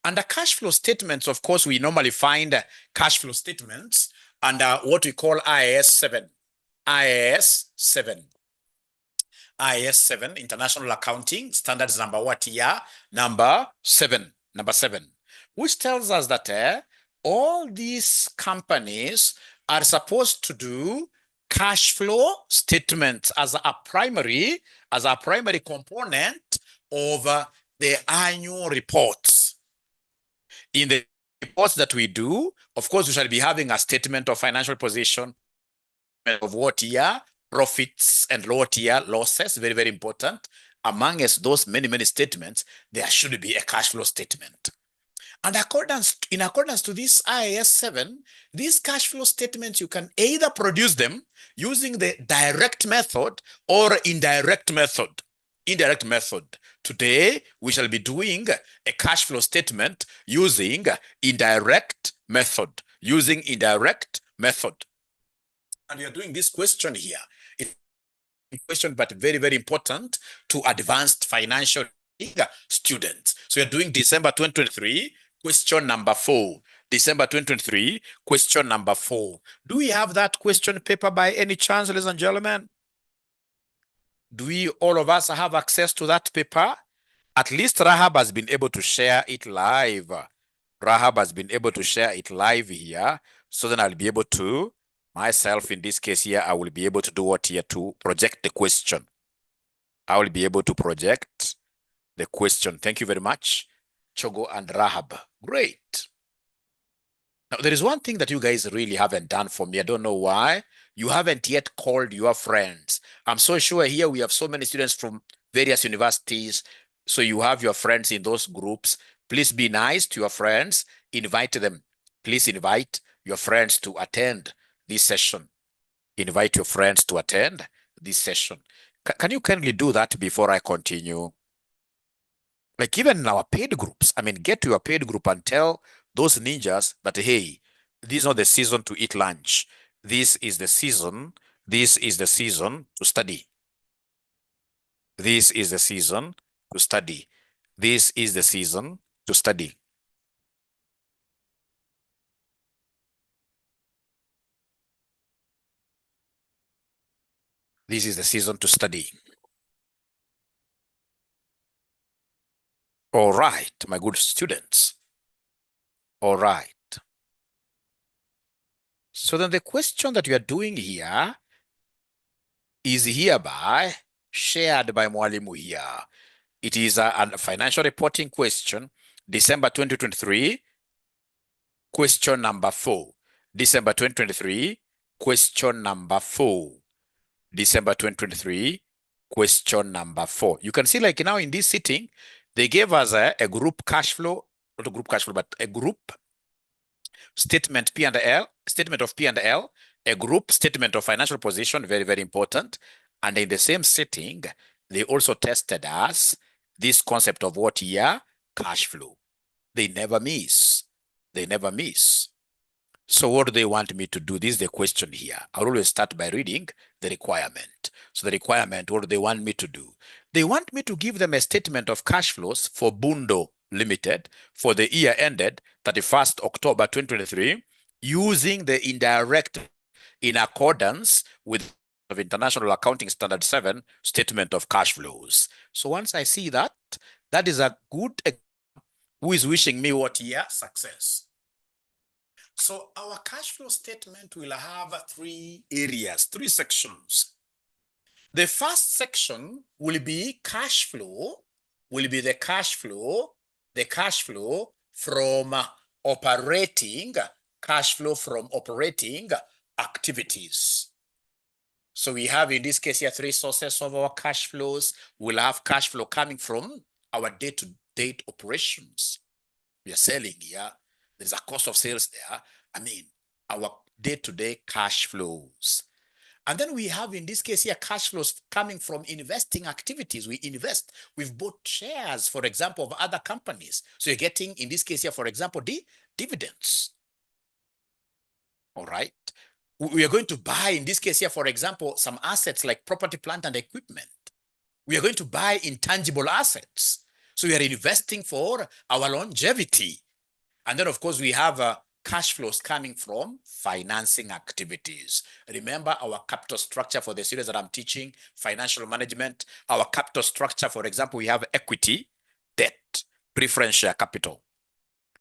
Under cash flow statements, of course, we normally find cash flow statements under what we call IAS 7. IAS 7. IAS 7, International Accounting Standards number what year? Number 7. Number 7. Which tells us that all these companies are supposed to do cash flow statements as a primary component of the annual reports. In the reports that we do, of course, we shall be having a statement of financial position of what year, profits and what year losses, very, very important. Amongst those many statements, there should be a cash flow statement. And in accordance to this IAS 7, these cash flow statements, you can either produce them using the direct method or indirect method. Indirect method. Today, we shall be doing a cash flow statement using indirect method. Using indirect method. And we are doing this question here. It's a question, but very, very important to advanced financial students. So we are doing December 2023, question number 4. December 2023, question number 4. Do we have that question paper by any chance, ladies and gentlemen? Do we, all of us, have access to that paper? At least Rahab has been able to share it live. Rahab has been able to share it live here. So then I'll be able to, myself in this case here, I will be able to do what here to project the question. I will be able to project the question. Thank you very much, Chogo and Rahab. Great. Now, there is one thing that you guys really haven't done for me. I don't know why. You haven't yet called your friends. I'm so sure here we have so many students from various universities. So you have your friends in those groups. Please be nice to your friends. Invite them. Please invite your friends to attend this session. Invite your friends to attend this session. Can you kindly do that before I continue? Like even in our paid groups, I mean, get to your paid group and tell those ninjas that, hey, this is not the season to eat lunch. This is the season. This is the season to study. This is the season to study. This is the season to study. This is the season to study. All right, my good students. All right. So then the question that we are doing here is hereby shared by Mwalimu here. It is a financial reporting question, December 2023, question number 4. December 2023, question number 4. December 2023, question number 4. You can see like now in this sitting, they gave us a group cash flow, not a group cash flow, but a group statement P&L, statement of P&L, a group statement of financial position, very, very important. And in the same sitting, they also tested us this concept of what year? Cash flow. They never miss. They never miss. So what do they want me to do? This is the question here. I'll always start by reading the requirement. So the requirement, what do they want me to do? They want me to give them a statement of cash flows for Bundo Limited for the year ended 31st October 2023 using the indirect in accordance with of International Accounting Standard 7 statement of cash flows. So once I see that, that is a good who is wishing me what year? Success. So our cash flow statement will have 3 areas, 3 sections. The first section will be cash flow, will be the cash flow from operating, cash flow from operating activities. So we have in this case here 3 sources of our cash flows. We'll have cash flow coming from our day-to-day operations. We are selling here. There's a cost of sales there. I mean, our day-to-day cash flows. And then we have in this case here cash flows coming from investing activities. We invest. We've bought shares, for example, of other companies. So you're getting in this case here, for example, the dividends. All right. We are going to buy in this case here, for example, some assets like property, plant, and equipment. We are going to buy intangible assets. So we are investing for our longevity. And then, of course, we have cash flows coming from financing activities. Remember our capital structure for the series that I'm teaching, financial management. Our capital structure, for example, we have equity, debt, preference share capital.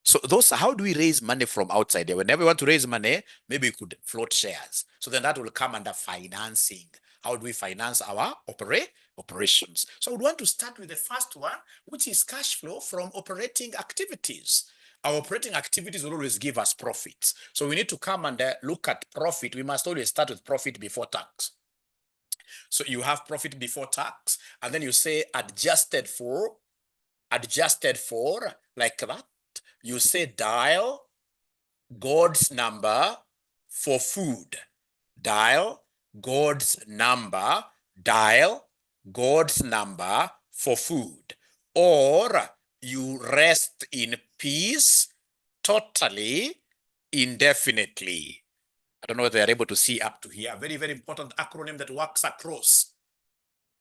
So those, how do we raise money from outside there? Whenever we want to raise money, maybe we could float shares. So then that will come under financing. How do we finance our operations? So we want to start with the first one, which is cash flow from operating activities. Our operating activities will always give us profits. So we need to come and look at profit. We must always start with profit before tax. So you have profit before tax, and then you say adjusted for, like that. You say dial God's number for food. Dial God's number, dial God's number for food. Or you rest in peace totally, indefinitely. I don't know whether they're able to see up to here. Very, very important acronym that works across.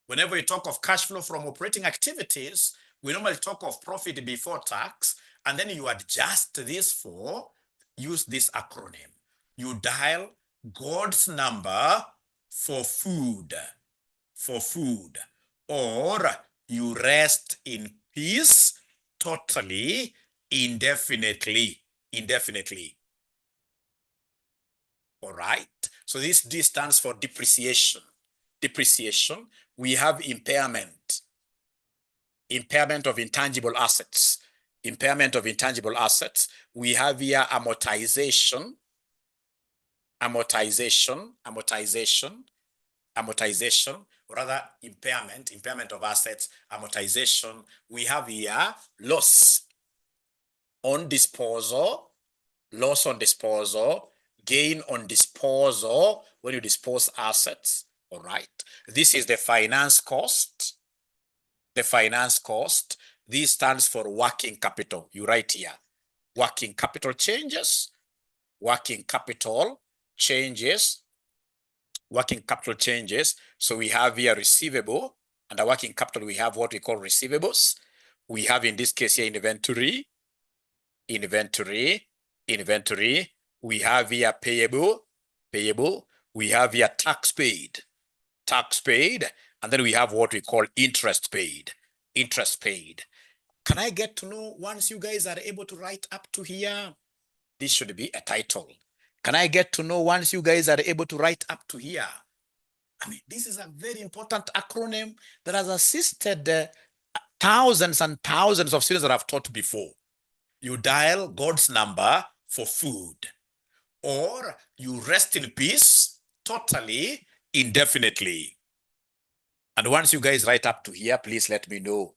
Whenever we talk of cash flow from operating activities, we normally talk of profit before tax, and then you adjust this for, use this acronym. You dial God's number for food, or you rest in peace totally, indefinitely. All right. So this D stands for depreciation. We have impairment of intangible assets. We have here amortization, rather impairment of assets, amortization. We have here loss on disposal, gain on disposal when you dispose assets. All right. This is the finance cost. This stands for working capital. You write here, working capital changes. So we have here receivable. Under working capital, we have what we call receivables. We have in this case here inventory. We have here payable. We have here tax paid. And then we have what we call interest paid. Can I get to know, once you guys are able to write up to here, this should be a title. Can I get to know, once you guys are able to write up to here? I mean, this is a very important acronym that has assisted thousands and thousands of students that I've taught before. You dial God's number for food, or you rest in peace totally, indefinitely. And once you guys write up to here, please let me know.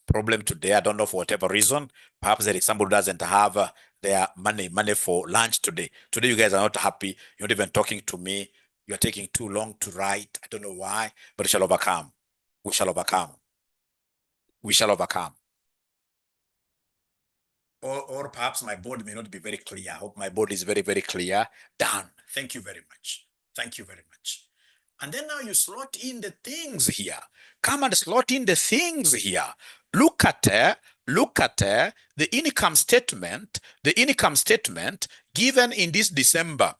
Problem today, I don't know, for whatever reason. Perhaps there is somebody who doesn't have their money for lunch today. Today you guys are not happy. You're not even talking to me. You're taking too long to write. I don't know why, but we shall overcome. Or perhaps my board may not be very clear. I hope my board is very, very clear. Done. Thank you very much. And then now you slot in the things here. Come and slot in the things here. Look at the income statement. Given in this December.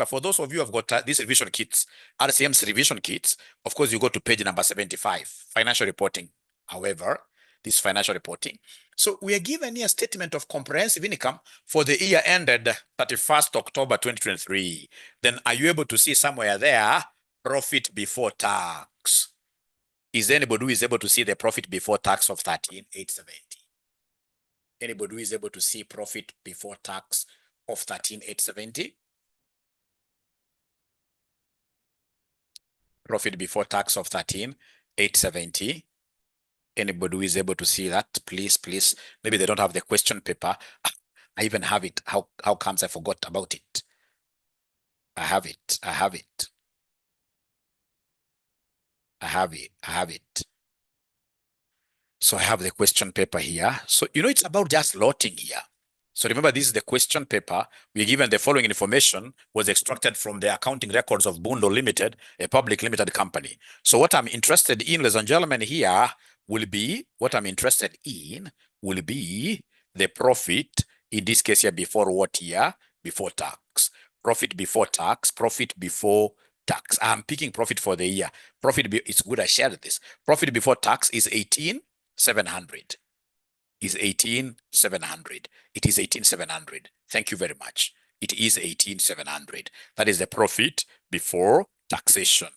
For those of you who have got these revision kits, RCM's revision kits, of course, you go to page number 75, financial reporting. However, this financial reporting. So we are given here a statement of comprehensive income for the year ended 31st October 2023. Then are you able to see somewhere there profit before tax? Is there anybody who is able to see the profit before tax of 13,870? Anybody who is able to see profit before tax of 13,870? Profit before tax of 13,870. Anybody who is able to see that, please. Maybe they don't have the question paper. I even have it. How comes I forgot about it? I have it. So I have the question paper here. So, it's about just lotting here. So remember, this is the question paper. We're given the following information was extracted from the accounting records of Bundo Limited, a public limited company. So what I'm interested in, ladies and gentlemen, here will be, the profit, in this case here, before what year? Before tax. Profit before tax, profit before tax. I'm picking profit for the year. It's good I shared this. Profit before tax is 18,700. Is 18,700. It is 18,700. Thank you very much. It is 18,700. That is the profit before taxation.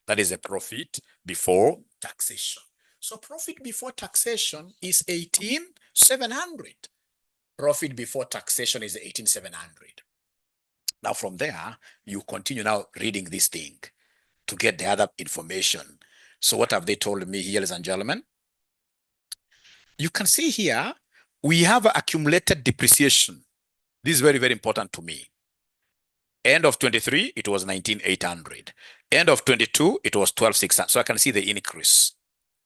That is the profit before taxation. So profit before taxation is 18,700. Profit before taxation is 18,700. Now from there, you continue now reading this thing to get the other information. So what have they told me here, ladies and gentlemen? You can see here, we have accumulated depreciation. This is very, very important to me. End of 23, it was 19,800. End of 22, it was 12,600. So I can see the increase.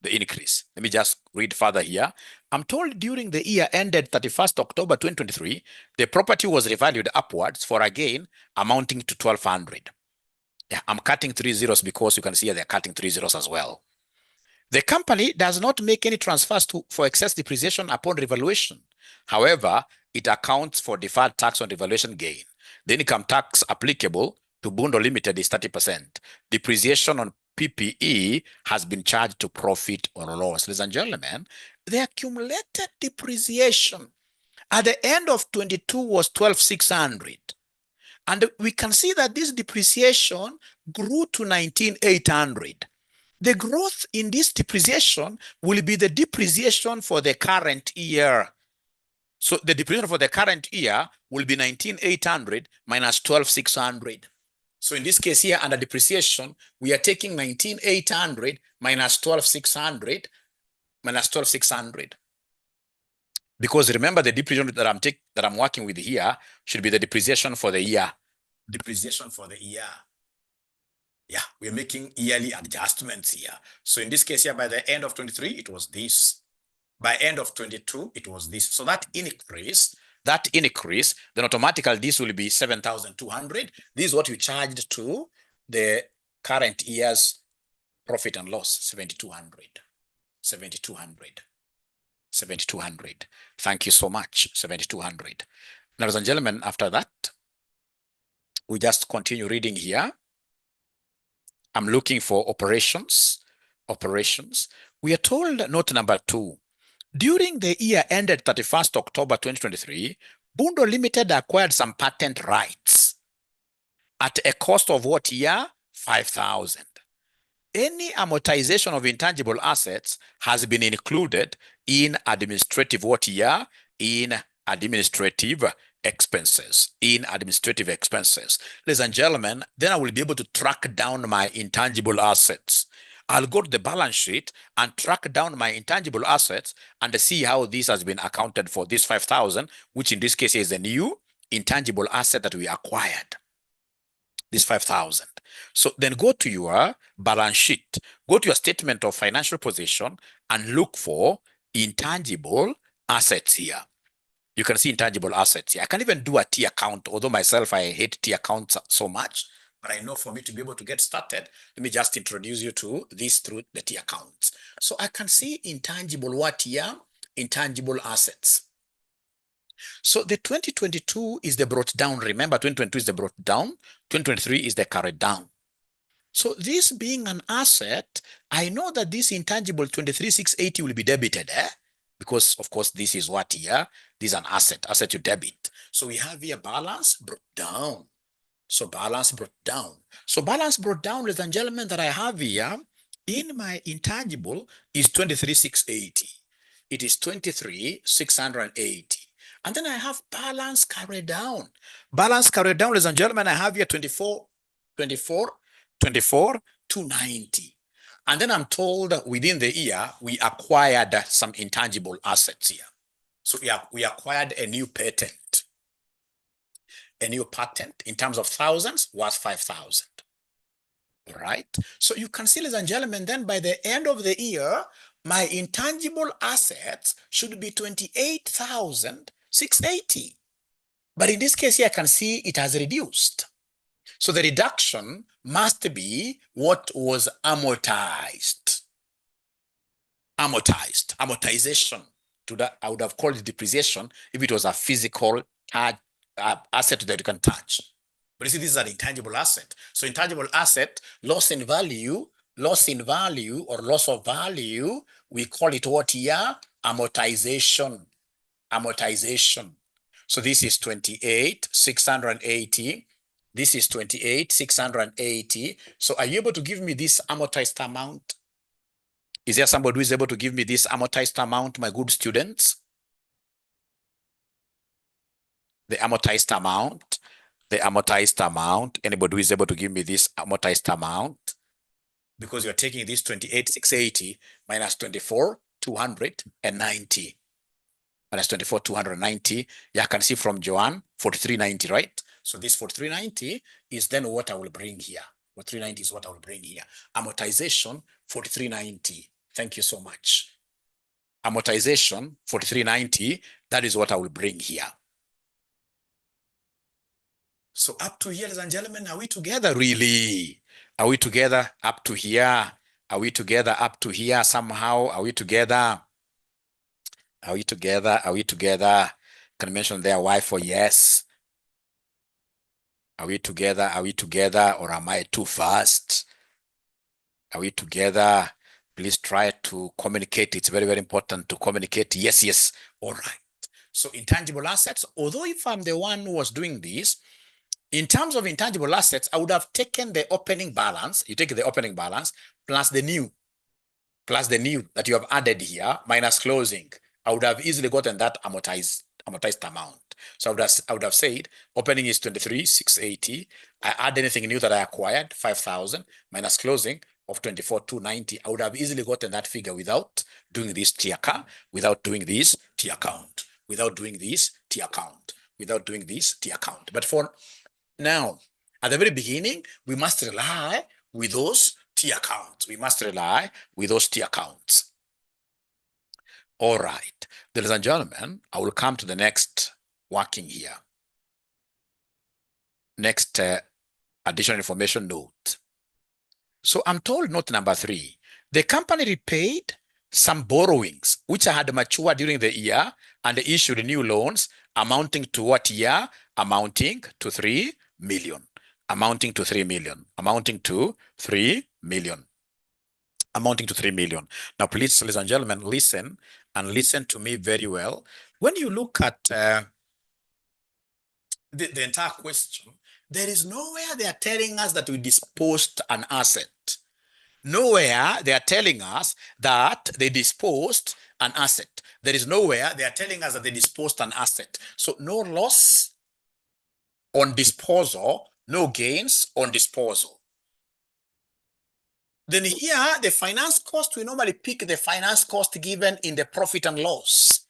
Let me just read further here. I'm told during the year ended 31st October 2023, the property was revalued upwards for a gain amounting to 1,200. Yeah, I'm cutting 3 zeros because you can see they're cutting 3 zeros as well. The company does not make any transfers for excess depreciation upon revaluation. However, it accounts for deferred tax on revaluation gain. The income tax applicable to Bundo Limited is 30%. Depreciation on PPE has been charged to profit or loss. Ladies and gentlemen, the accumulated depreciation at the end of 22 was 12,600. And we can see that this depreciation grew to 19,800. The growth in this depreciation will be the depreciation for the current year. So the depreciation for the current year will be 19,800 minus 12,600. So in this case here, under depreciation, we are taking 19,800 minus 12,600 Because remember, the depreciation that I'm working with here should be the depreciation for the year. Depreciation for the year. Yeah, we're making yearly adjustments here. So in this case here, by the end of 23, it was this. By end of 22, it was this. So that increase, then automatically this will be 7,200. This is what you charged to the current year's profit and loss, 7,200. 7,200. 7,200. Thank you so much, 7,200. Now, ladies and gentlemen, after that, we just continue reading here. I'm looking for operations. We are told, note number 2, during the year ended 31st October 2023, Bundo Limited acquired some patent rights at a cost of what year? 5,000. Any amortization of intangible assets has been included in administrative what year? In administrative expenses. Ladies and gentlemen, then I will be able to track down my intangible assets. I'll go to the balance sheet and track down my intangible assets and see how this has been accounted for. This 5,000, which in this case is a new intangible asset that we acquired. This 5,000. So then go to your balance sheet, go to your statement of financial position and look for intangible assets here. You can see intangible assets here. I can even do a T account, although myself, I hate T accounts so much. But I know for me to be able to get started, let me just introduce you to this through the T accounts. So I can see intangible what here? Intangible assets. So the 2022 is the brought down. Remember, 2022 is the brought down. 2023 is the carried down. So this being an asset, I know that this intangible 23,680 will be debited, because of course this is what here? This is an asset you debit. So we have here balance brought down. So balance brought down. So balance brought down, ladies and gentlemen, that I have here in my intangible is 23,680. It is 23,680. And then I have balance carried down. Balance carried down, ladies and gentlemen, I have here 24,290. And then I'm told that within the year, we acquired some intangible assets here. So we acquired a new patent. A new patent in terms of thousands was 5,000. Right? So you can see, ladies and gentlemen, then by the end of the year, my intangible assets should be 28,680. But in this case here, I can see it has reduced. So the reduction must be what was amortized. Amortization. To that, I would have called it depreciation if it was a physical asset that you can touch. But you see, this is an intangible asset. So intangible asset, loss in value or loss of value, we call it what here? Amortization. So this is 28,680. This is 28,680. So are you able to give me this amortized amount? Is there somebody who is able to give me this amortized amount, my good students? The amortized amount. Anybody who is able to give me this amortized amount? Because you're taking this 28,680 minus 24,290. Minus 24,290. Yeah, I can see from Joanne, 4390, right? So this 4390 is then what I will bring here. 4390 is what I will bring here. Amortization, 4390. Thank you so much. Amortization, 4390. That is what I will bring here. So up to here, ladies and gentlemen, are we together really? Are we together up to here? Are we together up to here somehow? Are we together? Are we together? Are we together? Can I mention their wife or yes? Are we together? Are we together? Or am I too fast? Are we together? Please try to communicate. It's very, very important to communicate. Yes, yes. All right. So intangible assets, although if I'm the one who was doing this, in terms of intangible assets, I would have taken the opening balance. You take the opening balance plus the new that you have added here minus closing. I would have easily gotten that amortized amount. So I would have said opening is 23,680. I add anything new that I acquired, 5,000 minus closing of 24,290. I would have easily gotten that figure without doing this T account, without doing this T account. But for now, at the very beginning, we must rely with those T accounts. All right, ladies and gentlemen, I will come to the next working here. Next additional information note. So I'm told note number 3, the company repaid some borrowings which had matured during the year and they issued new loans amounting to what year? Amounting to 3 million. Now please, ladies and gentlemen, listen to me very well. When you look at the entire question, there is nowhere they are telling us that we disposed an asset. Nowhere they are telling us that they disposed an asset. There is nowhere they are telling us that they disposed an asset. So no loss on disposal, no gains on disposal. Then here, the finance cost, we normally pick the finance cost given in the profit and loss.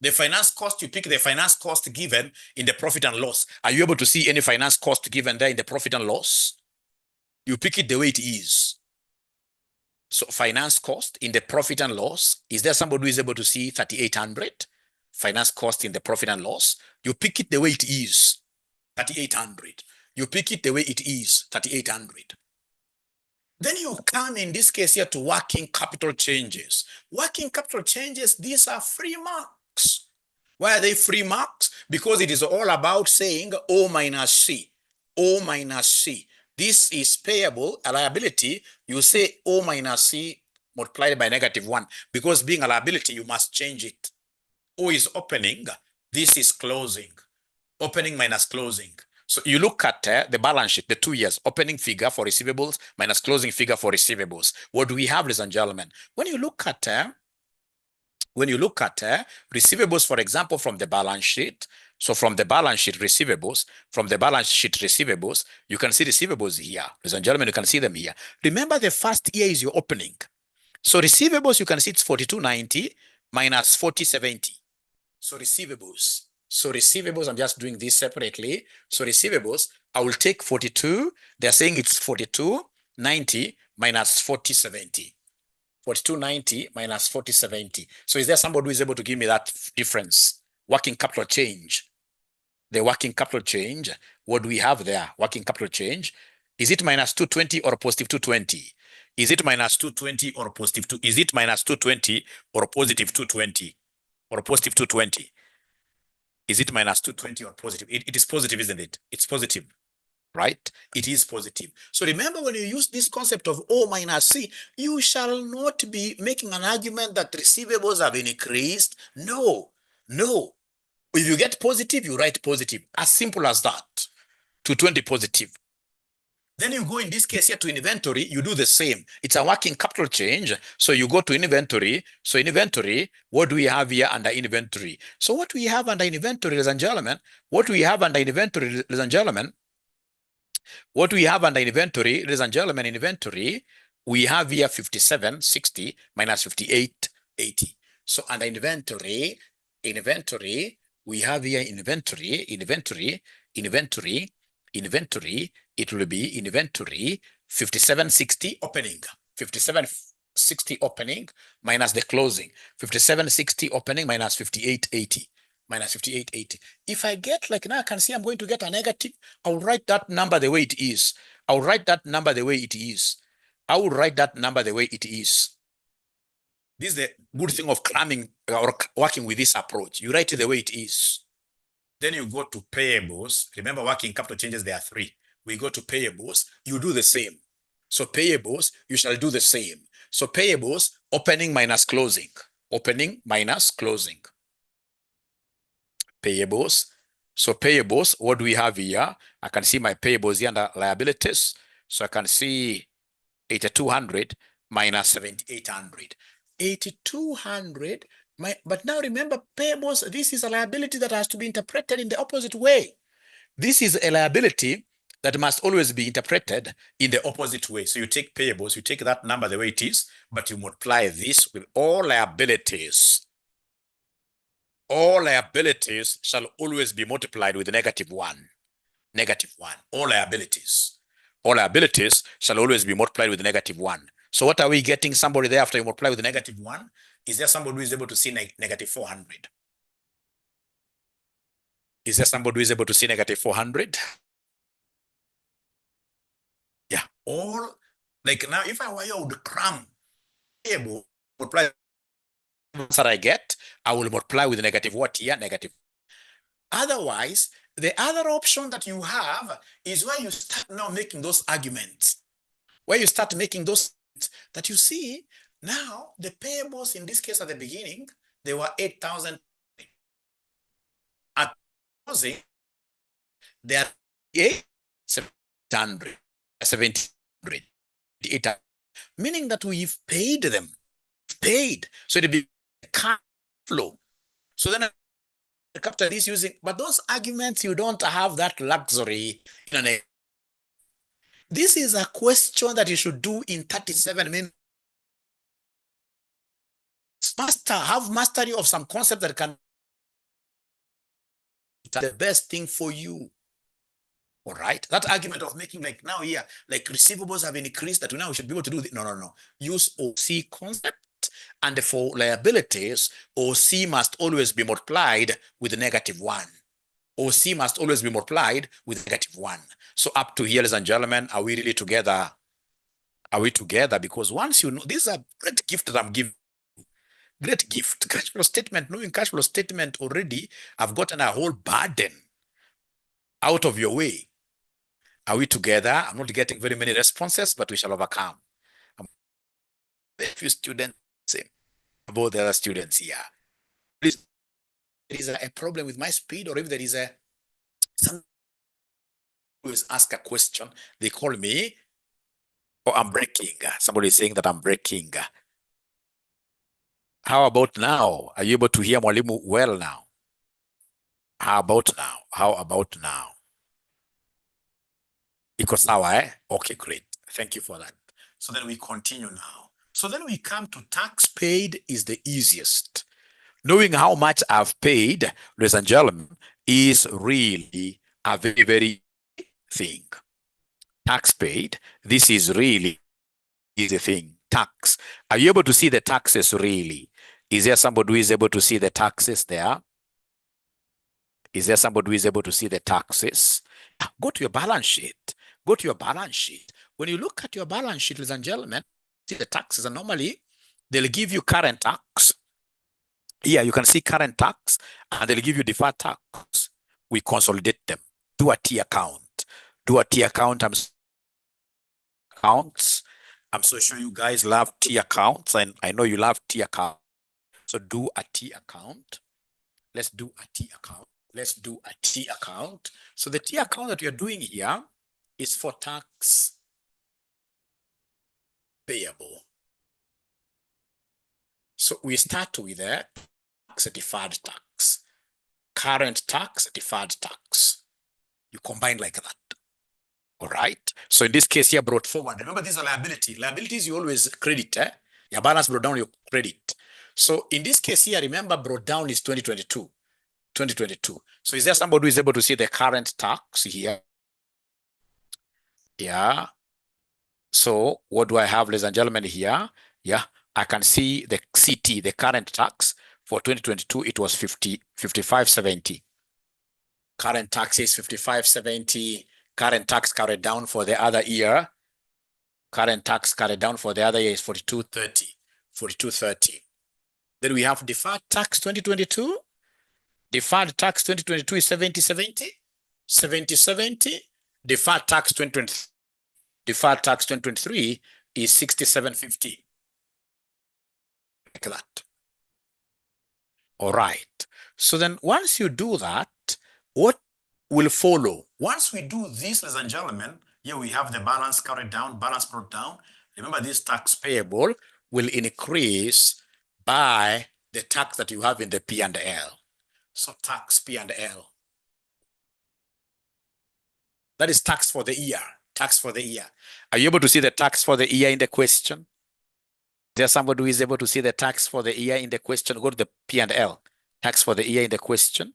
The finance cost, you pick the finance cost given in the profit and loss. Are you able to see any finance cost given there in the profit and loss? You pick it the way it is. So finance cost in the profit and loss, is there somebody who is able to see 3,800? Finance cost in the profit and loss, you pick it the way it is, 3,800. You pick it the way it is, 3,800. Then you come in this case here to working capital changes. Working capital changes, these are free marks. Why are they free marks? Because it is all about saying O minus C. This is payable, a liability. You say O minus C multiplied by -1. Because being a liability, you must change it. O is opening, this is closing. Opening minus closing. So you look at the balance sheet, the 2 years, opening figure for receivables minus closing figure for receivables. What do we have, ladies and gentlemen? When you look at receivables, for example, from the balance sheet, so from the balance sheet receivables, you can see receivables here. Ladies and gentlemen, you can see them here. Remember, the first year is your opening. So receivables, you can see it's 4290 minus 4070. So receivables, I'm just doing this separately. So receivables, I will take 42. They're saying it's 4290 minus 4070. 4290 minus 4070. So is there somebody who is able to give me that difference? Working capital change. the working capital change. What do we have there? Working capital change. Is it minus 220 or positive 220? Is it minus 220 or positive 2? Is it minus 220 or positive 220 or positive 220? Is it minus 220 or positive? It is positive, isn't it? It's positive, right? It is positive. So remember, when you use this concept of O minus C, you shall not be making an argument that receivables have increased. No, no. If you get positive, you write positive. As simple as that. 220 positive. Then you go, in this case here, to inventory, you do the same. It's a working capital change. So you go to inventory. So inventory, what do we have here under inventory? So what we have under inventory, ladies and gentlemen, what we have under inventory, ladies and gentlemen, what we have under inventory, ladies and gentlemen, inventory, we have here 5760 minus 5880. So under inventory, we have here inventory, it will be inventory 5760 opening, 5760 opening minus the closing, 5760 opening minus 5880. Minus 5880. If I get, like, now I can see I'm going to get a negative, I'll write that number the way it is. I'll write that number the way it is. I will write that number the way it is. This is the good thing of cramming or working with this approach. You write it the way it is. Then you go to payables. Remember, working capital changes, there are three. We go to payables, you do the same. So payables, you shall do the same. So payables, opening minus closing. Opening minus closing. Payables. So payables, what do we have here? I can see my payables here under liabilities. So I can see 8200 minus 7800. 8200, but now remember, payables, this is a liability that has to be interpreted in the opposite way. This is a liability that must always be interpreted in the opposite way. So you take payables, you take that number the way it is, but you multiply this with all liabilities. All liabilities shall always be multiplied with negative 1. Negative 1. All liabilities. All liabilities shall always be multiplied with negative 1. So what are we getting? Somebody there, after you multiply with negative 1? Is there somebody who is able to see negative 400? Is there somebody who is able to see negative 400? Yeah. All, like, now, if I were you, I would cram able multiply that I get, I will multiply with negative what here? Negative. Otherwise, the other option that you have is where you start now making those arguments. Where you start making those that you see now, the payables in this case at the beginning, they were 8,000. At closing, they are 8,700, 7,800, meaning that we've paid them. Paid. So it'll be cash flow. So then the capital is using, but those arguments, you don't have that luxury in an. This is a question that you should do in 37 minutes. Have mastery of some concept that can be the best thing for you. All right. That argument of making, like, now here, like, receivables have increased, that now we should be able to do this. No. Use OC concept. And for liabilities, OC must always be multiplied with negative 1. OC must always be multiplied with negative 1. So up to here, ladies and gentlemen, are we really together? Are we together? Because once you know, this is a great gift that I'm giving. Great gift. Cash flow statement, knowing cash flow statement already, I've gotten a whole burden out of your way. Are we together? I'm not getting very many responses, but we shall overcome. A few students say about the other students here. Please, there is a problem with my speed, or if there is some always ask a question, they call me, oh, I'm breaking. Somebody is saying that I'm breaking. How about now? Are you able to hear Mwalimu well now? How about now? How about now? Iko sawa, eh? Okay, great. Thank you for that. So then we continue now. So then we come to tax paid is the easiest. Knowing how much I've paid, ladies and gentlemen, is really a very, very thing. Tax paid, this is really easy thing. Tax. Are you able to see the taxes really? Is there somebody who is able to see the taxes there? Is there somebody who is able to see the taxes? Go to your balance sheet. Go to your balance sheet. When you look at your balance sheet, ladies and gentlemen, see the taxes, and normally they'll give you current tax. Here you can see current tax, and they'll give you deferred tax. We consolidate them. Do a T account. Do a T account. I'm so sure you guys love T accounts, and I know you love T account. So do a T account. Let's do a T account. Let's do a T account. So the T account that you're doing here is for tax payable. So we start with a tax, deferred tax, current tax, deferred tax. You combine like that. All right. So in this case here, brought forward. Remember, this is a liability. Liabilities you always credit. Your balance brought down, you credit. So in this case here, remember, brought down is 2022. 2022. So is there somebody who is able to see the current tax here? Yeah. So what do I have, ladies and gentlemen, here? Yeah, I can see the CT, the current tax for 2022, it was 5570. Current tax is 5570. Current tax carried down for the other year. Current tax carried down for the other year is 4230. 4230. Then we have deferred tax 2022. Deferred tax 2022 is 7070. 7070. Deferred tax 2023. Deferred tax 2023 is 6750. Like that. All right. So then once you do that, what will follow? Once we do this, ladies and gentlemen, here we have the balance carried down, balance brought down. Remember, this tax payable will increase by the tax that you have in the P&L. So tax P&L. That is tax for the year. Tax for the year. Are you able to see the tax for the year in the question? There's somebody who is able to see the tax for the year in the question. Go to the P&L. Tax for the year in the question.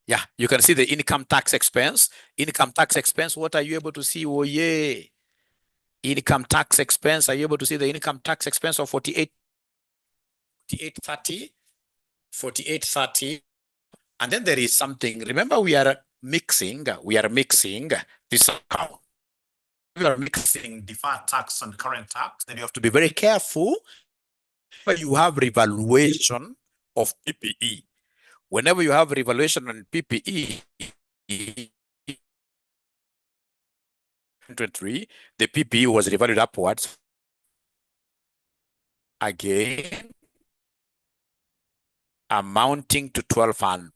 Yeah, you can see the income tax expense. Income tax expense, what are you able to see? Oh, yeah. Income tax expense, are you able to see the income tax expense of 4830? And then there is something. Remember, we are mixing this account. We are mixing deferred tax and current tax. Then you have to be very careful. But you have revaluation of PPE. Whenever you have revaluation on PPE, the PPE was revalued upwards. Again, amounting to 1,200.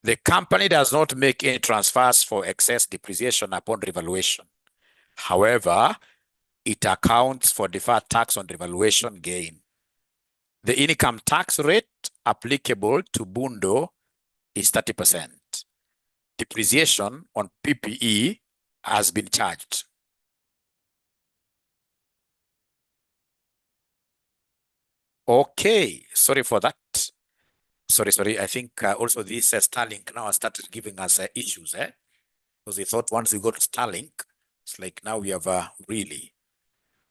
The company does not make any transfers for excess depreciation upon revaluation. However, it accounts for deferred tax on revaluation gain. The income tax rate applicable to Bundo is 30%. Depreciation on PPE has been charged. Okay, sorry for that. Sorry. I think also this Starlink now has started giving us issues, because we thought once we got Starlink, it's like now we have really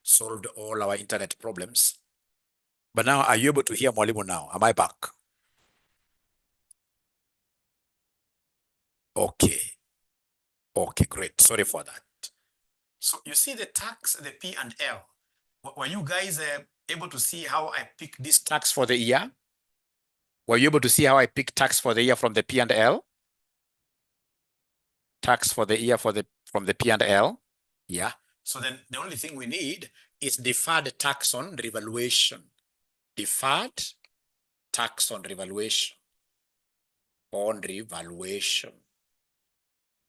solved all our internet problems. But now, are you able to hear Mwalimu now? Am I back? Okay. Okay, great. Sorry for that. So you see the tax, the P&L. Were you guys able to see how I picked this tax for the year? Were you able to see how I picked tax for the year from the P&L? Tax for the year from the P&L? Yeah. So then the only thing we need is deferred tax on revaluation. Deferred tax on revaluation. On revaluation.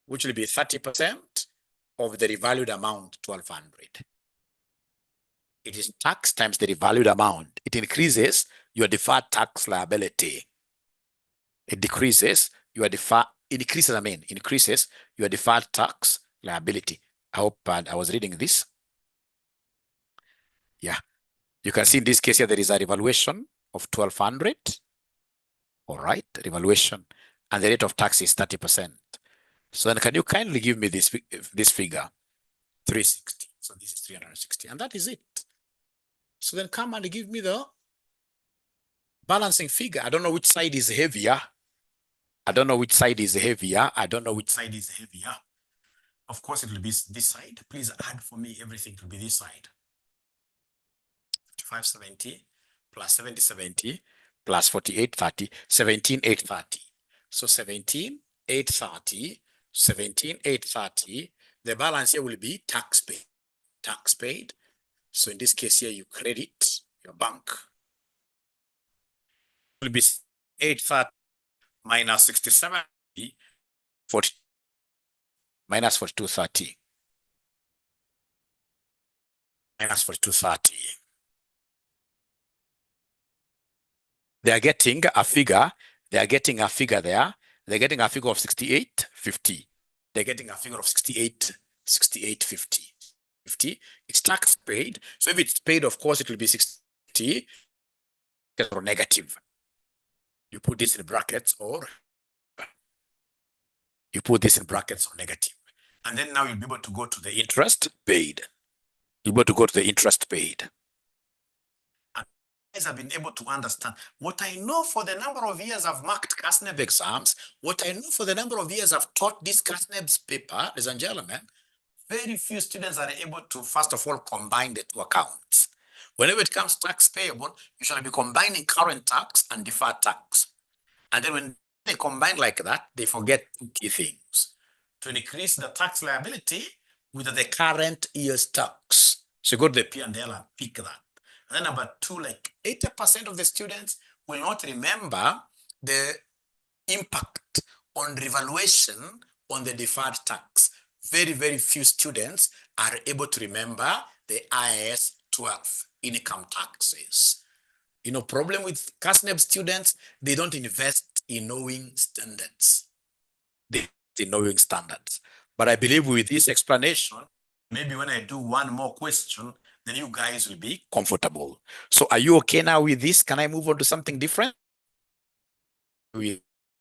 Which will be 30% of the revalued amount, 1,200. It is tax times the revalued amount. It increases your deferred tax liability. It decreases your increases your deferred tax liability. I hope I was reading this. Yeah. You can see in this case here, there is a revaluation of 1,200. All right, revaluation. And the rate of tax is 30%. So then can you kindly give me this figure? 360. So this is 360. And that is it. So then come and give me the balancing figure. I don't know which side is heavier. I don't know which side is heavier. I don't know which side is heavier. Of course, it will be this side. Please add for me everything to be this side. 5570 plus 7070 plus 4830, 17830. So 17830, 17830. The balance here will be tax paid. Tax paid. So in this case here, you credit your bank. It will be 830 minus 67, 40, minus 4230. Minus 4230. They are getting a figure. They are getting a figure there. They're getting a figure of 6850. They're getting a figure of 6850. 50. It's tax paid. So if it's paid, of course, it will be 60 or negative. You put this in brackets, or you put this in brackets or negative. And then now you'll be able to go to the interest paid. You'll be able to go to the interest paid. And guys have been able to understand what I know for the number of years I've marked CASNEB exams, what I know for the number of years I've taught this CASNEB's paper, ladies and gentlemen. Very few students are able to, first of all, combine the two accounts. Whenever it comes to tax payable, you shall be combining current tax and deferred tax. And then when they combine like that, they forget two key things: to increase the tax liability with the current year's tax. So go to the P&L and pick that. And then number two, like 80% of the students will not remember the impact on revaluation on the deferred tax. Very, very few students are able to remember the IAS 12 income taxes. You know, problem with CASNEB students, they don't invest in knowing standards. They invest in knowing standards. But I believe with this explanation, maybe when I do one more question, then you guys will be comfortable. So are you okay now with this? Can I move on to something different?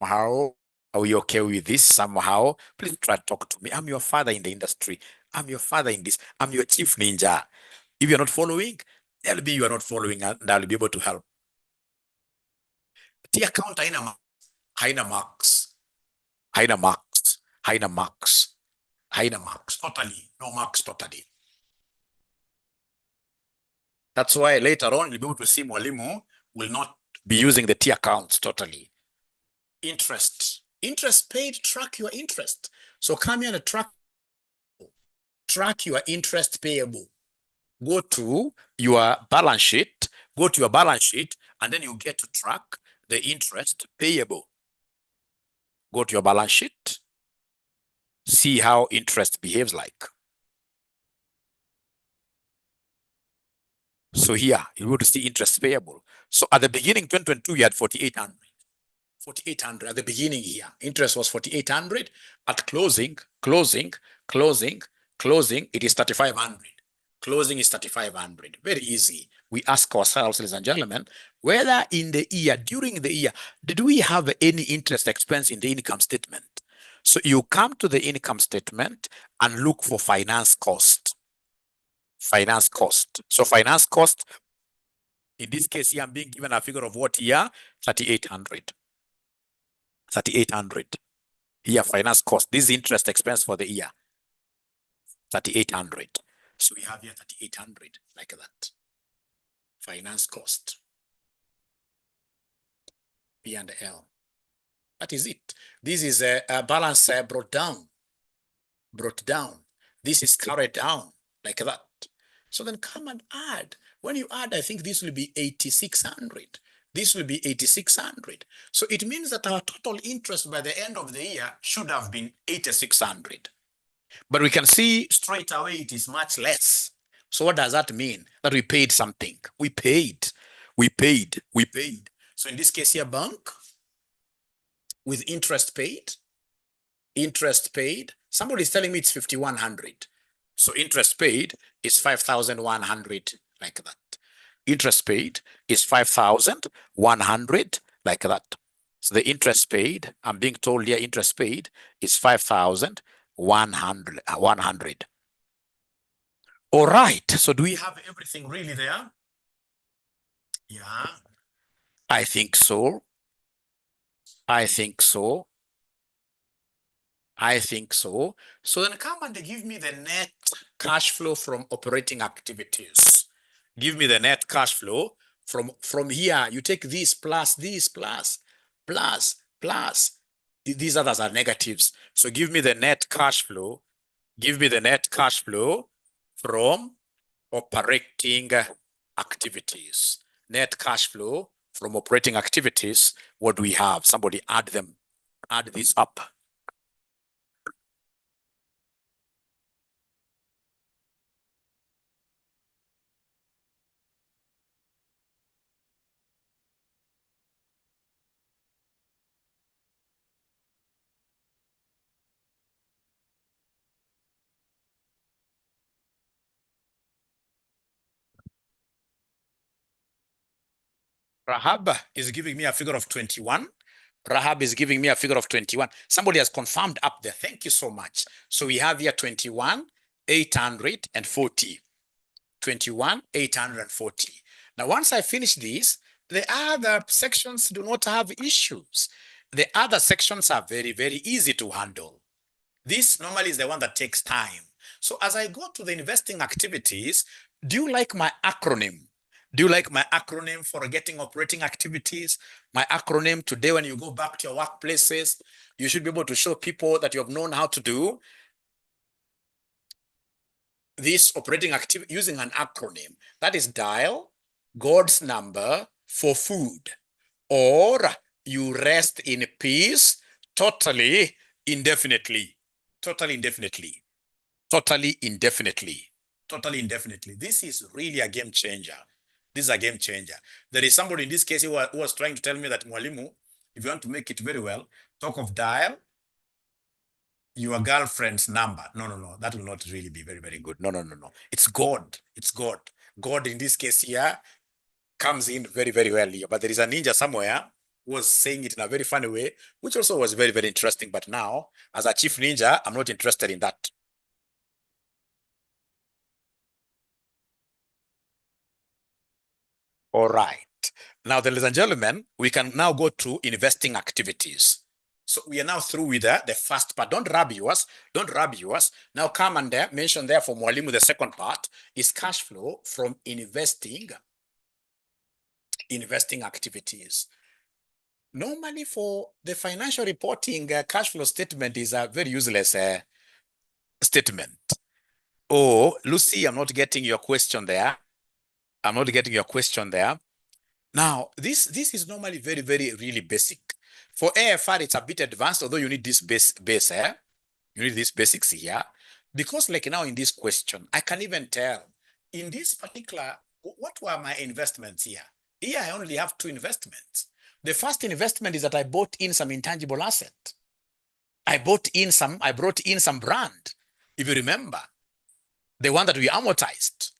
How are we okay with this somehow? Please try to talk to me. I'm your father in the industry. I'm your father in this. I'm your chief ninja. If you're not following, tell me you are not following, and I'll be able to help. T account haina marks. Haina marks. Haina marks. Haina marks. Totally. No marks totally. That's why later on, you'll be able to see Mwalimu will not be using the T accounts totally. Interest paid, track your interest. So come here and track your interest payable. Go to your balance sheet, and then you get to track the interest payable. Go to your balance sheet, see how interest behaves like. So here, you go to see interest payable. So at the beginning, 2022, you had 4,800. 4,800 at the beginning here. Interest was 4,800. At closing, it is 3,500. Closing is 3,500. Very easy. We ask ourselves, ladies and gentlemen, whether in the year, during the year, did we have any interest expense in the income statement? So you come to the income statement and look for finance cost. Finance cost. So finance cost, in this case here, I'm being given a figure of what year? 3,800. 3,800. Here, finance cost. This is interest expense for the year. 3,800. So we have here 3,800, like that. Finance cost. P&L. That is it. This is a balance brought down. This is carried down, like that. So then come and add. When you add, I think this will be 8,600. This will be 8,600. So it means that our total interest by the end of the year should have been 8,600. But we can see straight away it is much less. So what does that mean? That we paid something. We paid. So in this case here, bank with interest paid. Somebody is telling me it's 5,100. So interest paid is 5,100, like that. Interest paid is 5,100, like that. So the interest paid, I'm being told here, interest paid is 5,100. All right. So do we have everything really there? Yeah. I think so. I think so. I think so. So then come and give me the net cash flow from operating activities. Give me the net cash flow from here. You take this plus this plus. These others are negatives. So give me the net cash flow. Give me the net cash flow from operating activities. Net cash flow from operating activities. What do we have? Somebody add them. Add this up. Rahab is giving me a figure of 21. Rahab is giving me a figure of 21. Somebody has confirmed up there. Thank you so much. So we have here 21,840. 21,840. Now, once I finish this, the other sections do not have issues. The other sections are very, very easy to handle. This normally is the one that takes time. So as I go to the investing activities, do you like my acronym? Do you like my acronym for getting operating activities? My acronym today, when you go back to your workplaces, you should be able to show people that you have known how to do this operating activity using an acronym. That is dial God's number for food, or you rest in peace totally indefinitely. Totally indefinitely. Totally indefinitely. Totally indefinitely. This is really a game changer. This is a game changer. There is somebody in this case who was trying to tell me that, Mwalimu, if you want to make it very well, talk of dial your girlfriend's number. No. That will not really be very, very good. No. It's God. It's God. God in this case here comes in very, very well here. But there is a ninja somewhere who was saying it in a very funny way, which also was very, very interesting. But now, as a chief ninja, I'm not interested in that. All right. Now, ladies and gentlemen, we can now go to investing activities. So we are now through with the first part. Don't rub yours. Don't rub yours. Now come and mention there for Mwalimu, the second part is cash flow from investing activities. Normally for the financial reporting, cash flow statement is a very useless statement. Oh, Lucy, I'm not getting your question there. I'm not getting your question there. Now, this is normally very, very, really basic. For AFR, it's a bit advanced, although you need this base you need these basics here. Because like now in this question, I can even tell, in this particular, what were my investments here? Here, I only have two investments. The first investment is that I bought in some intangible asset. I brought in some brand, if you remember, the one that we amortized.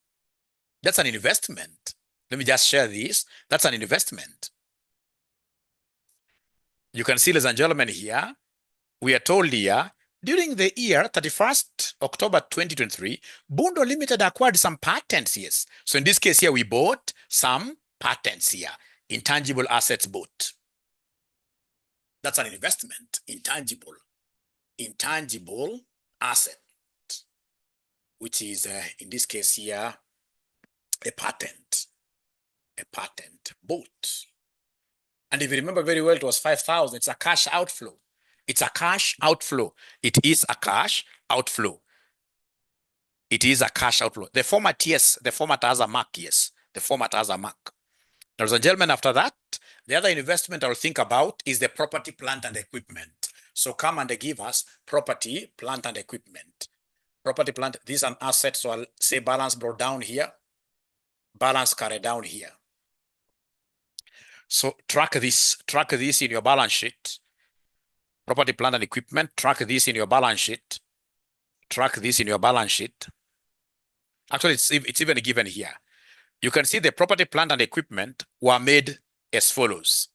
That's an investment. Let me just share this. That's an investment. You can see, ladies and gentlemen, here, we are told here, during the year 31st October 2023, Bundo Limited acquired some patents, yes. So in this case here, we bought some patents here, intangible assets bought. That's an investment, intangible asset, which is, in this case here, a patent bought. And if you remember very well, it was 5,000. It's a cash outflow. It's a cash outflow. It is a cash outflow. It is a cash outflow. The format, yes. The format has a mark, yes. The format has a mark. Ladies and gentlemen, after that, the other investment I'll think about is the property, plant, and equipment. So come and give us property, plant, and equipment. Property, plant, this is an asset. So I'll say balance brought down here. Balance carried down here. So track this in your balance sheet. Property, plant, and equipment. Track this in your balance sheet. Track this in your balance sheet. Actually, it's even given here. You can see the property, plant, and equipment were made as follows.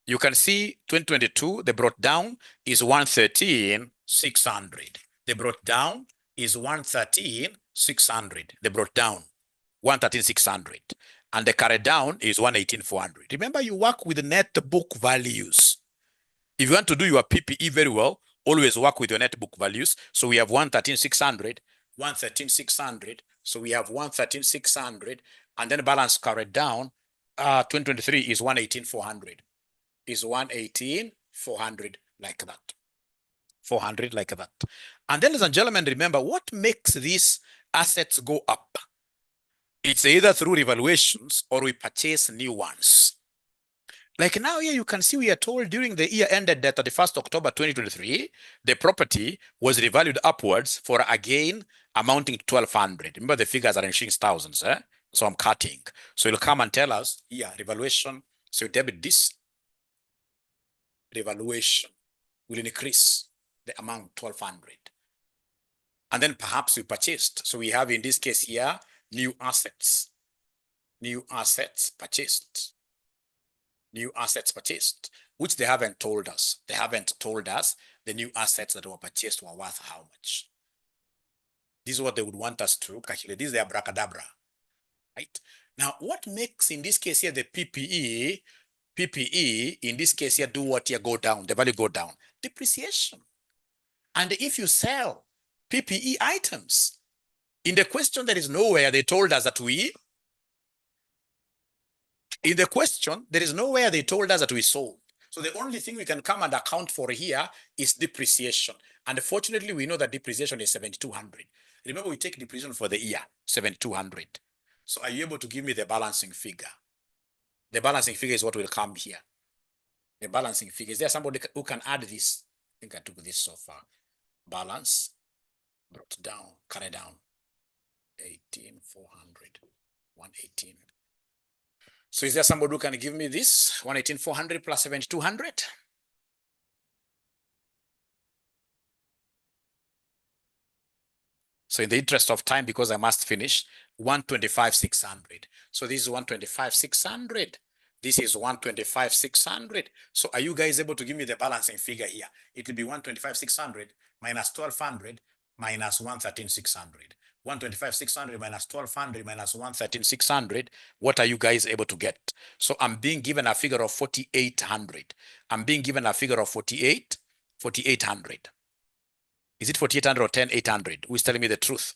You can see 2022, the brought down is 113,600. The brought down is 113,600. The brought down 113,600. And the carry down is 118,400. Remember, you work with net book values. If you want to do your PPE very well, always work with your net book values. So we have 113,600, 113,600. So we have 113,600, and then balance carried down. 2023 is 118,400. Is 118,400 like that. 400 like that. And then, ladies and gentlemen, remember what makes these assets go up? It's either through revaluations or we purchase new ones. Like now here you can see we are told during the year ended 31st October 2023, the property was revalued upwards for a gain amounting to 1,200. Remember the figures are in shillings thousands, eh? So I'm cutting. So you'll come and tell us, yeah, revaluation. So you debit this. Revaluation will increase the amount 1,200. And then perhaps we purchased. So we have in this case here, new assets purchased. New assets purchased, which they haven't told us. They haven't told us the new assets that were purchased were worth how much. This is what they would want us to calculate. This is their abracadabra, right? Now, what makes in this case here the PPE in this case here do what here go down, the value go down? Depreciation. And if you sell PPE items, in the question there is nowhere they told us that we sold. So the only thing we can come and account for here is depreciation. And fortunately, we know that depreciation is 7,200. Remember, we take depreciation for the year, 7,200. So are you able to give me the balancing figure? The balancing figure is what will come here. The balancing figure. Is there somebody who can add this? I think I took this so far. Balance, brought down, carry down. 18,400, 118. So is there somebody who can give me this? 118,400 plus 7,200? So in the interest of time, because I must finish, 125,600. So this is 125,600. This is 125,600. So are you guys able to give me the balancing figure here? It will be 125,600 minus 1,200 minus 113,600. 125,600 minus 1,200 minus 113,600. What are you guys able to get? So I'm being given a figure of 4,800. I'm being given a figure of 4,800. Is it 4,800 or 10,800? Who's telling me the truth?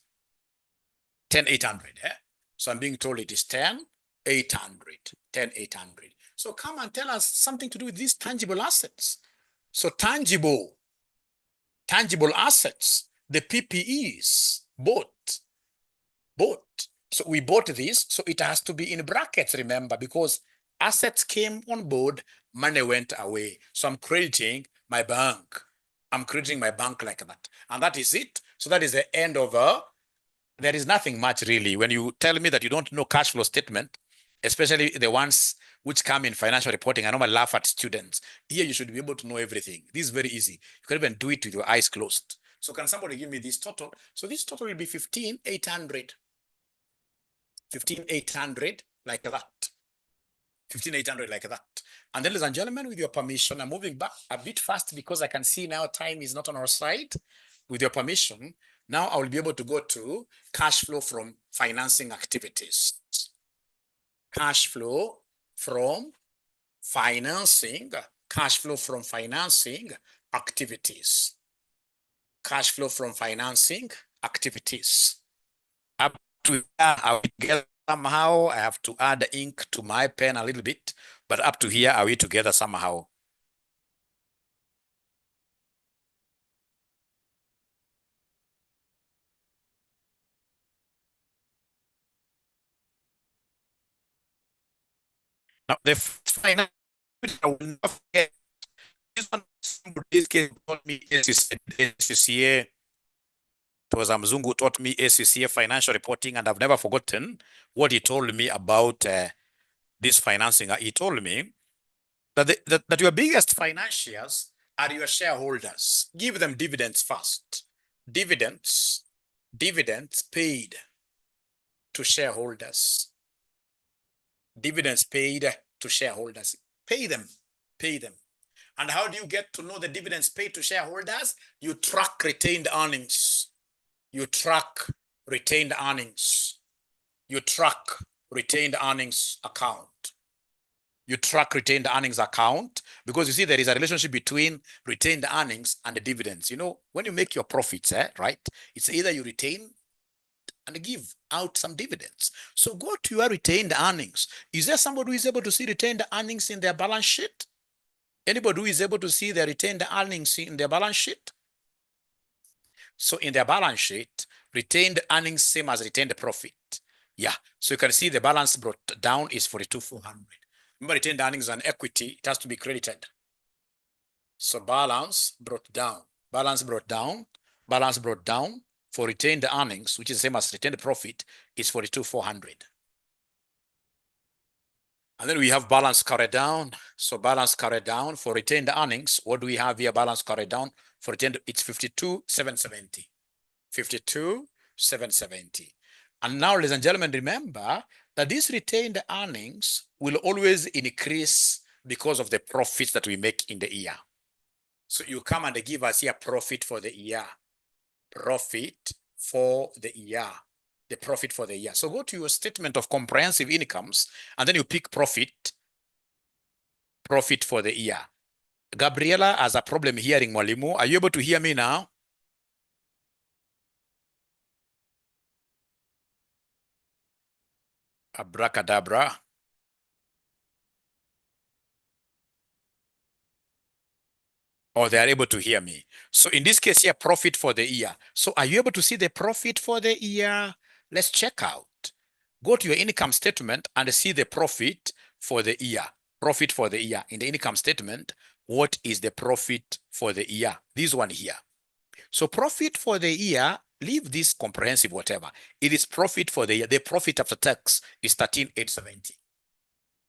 10,800, eh? So I'm being told it is 10,800. 10,800. So come and tell us something to do with these tangible assets. So tangible assets, the PPEs, bought. So we bought this, so it has to be in brackets, remember, because assets came on board, money went away. So I'm crediting my bank. I'm crediting my bank like that. And that is it. So that is the end of there is nothing much really. When you tell me that you don't know cash flow statement, especially the ones which come in financial reporting, I normally laugh at students. Here you should be able to know everything. This is very easy. You can even do it with your eyes closed. So can somebody give me this total? So this total will be 15,800. 15,800 like that. 15,800 like that. And then, ladies and gentlemen, with your permission, I'm moving back a bit fast because I can see now time is not on our side. With your permission, now I will be able to go to cash flow from financing activities. Cash flow from financing, cash flow from financing activities. Cash flow from financing activities. Up to are we together somehow? I have to add ink to my pen a little bit, but up to here, are we together somehow? Now, the finance I will not forget. This one, somebody told me SCCA. It was Mzungu taught me SCCA financial reporting, and I've never forgotten what he told me about this financing. He told me that, that your biggest financiers are your shareholders. Give them dividends first. Dividends paid to shareholders. Dividends paid to shareholders. Pay them. And how do you get to know the dividends paid to shareholders? You track retained earnings. You track retained earnings. you track retained earnings account. You track retained earnings account because you see there is a relationship between retained earnings and the dividends. You know, when you make your profits, right? It's either you retain and give out some dividends. So go to your retained earnings. Is there somebody who is able to see retained earnings in their balance sheet? Anybody who is able to see their retained earnings in their balance sheet? So in their balance sheet, retained earnings same as retained profit. Yeah, so you can see the balance brought down is 42,400. Remember, retained earnings and equity, it has to be credited. So balance brought down, balance brought down, balance brought down for retained earnings, which is the same as retained profit, is 42,400. And then we have balance carried down. So balance carried down for retained earnings. What do we have here? Balance carried down for retained, it's 52,770. 52,770. And now, ladies and gentlemen, remember that these retained earnings will always increase because of the profits that we make in the year. So you come and give us here profit for the year. Profit for the year. The profit for the year. So go to your statement of comprehensive incomes and then you pick profit for the year. Gabriela has a problem hearing Mwalimu. Are you able to hear me now? Abracadabra. Or they are able to hear me. So in this case here, profit for the year. So are you able to see the profit for the year? Let's check out. Go to your income statement and see the profit for the year. Profit for the year. In the income statement, what is the profit for the year? This one here. So profit for the year, leave this comprehensive whatever. It is profit for the year. The profit after tax is 13,870.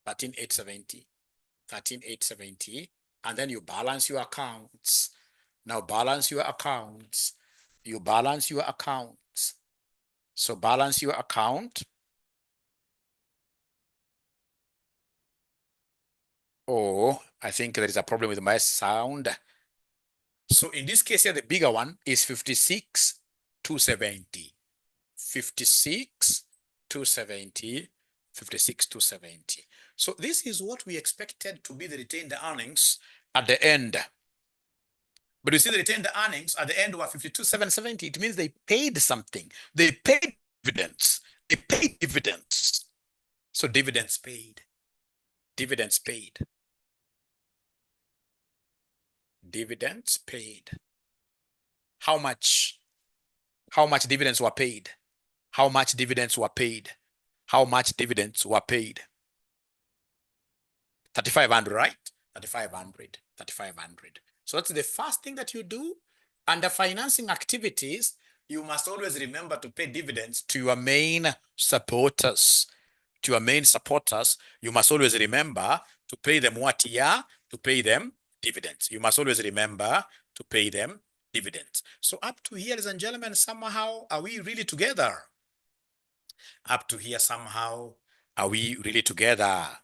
13,870. 13,870. And then you balance your accounts. Now balance your accounts. You balance your accounts. So balance your account. Oh, I think there is a problem with my sound. So in this case here, the bigger one is 56,270. 56,270. 56,270. So this is what we expected to be the retained earnings at the end. But you see the retained earnings at the end were 52,770. It means they paid something. They paid dividends. They paid dividends. So dividends paid. Dividends paid. Dividends paid. How much? How much dividends were paid? How much dividends were paid? How much dividends were paid? 3,500, right? 3,500. 3,500. So that's the first thing that you do. Under financing activities, you must always remember to pay dividends to your main supporters. To your main supporters, you must always remember to pay them what year? To pay them dividends. You must always remember to pay them dividends. So up to here, ladies and gentlemen, somehow, are we really together? Up to here, somehow, are we really together?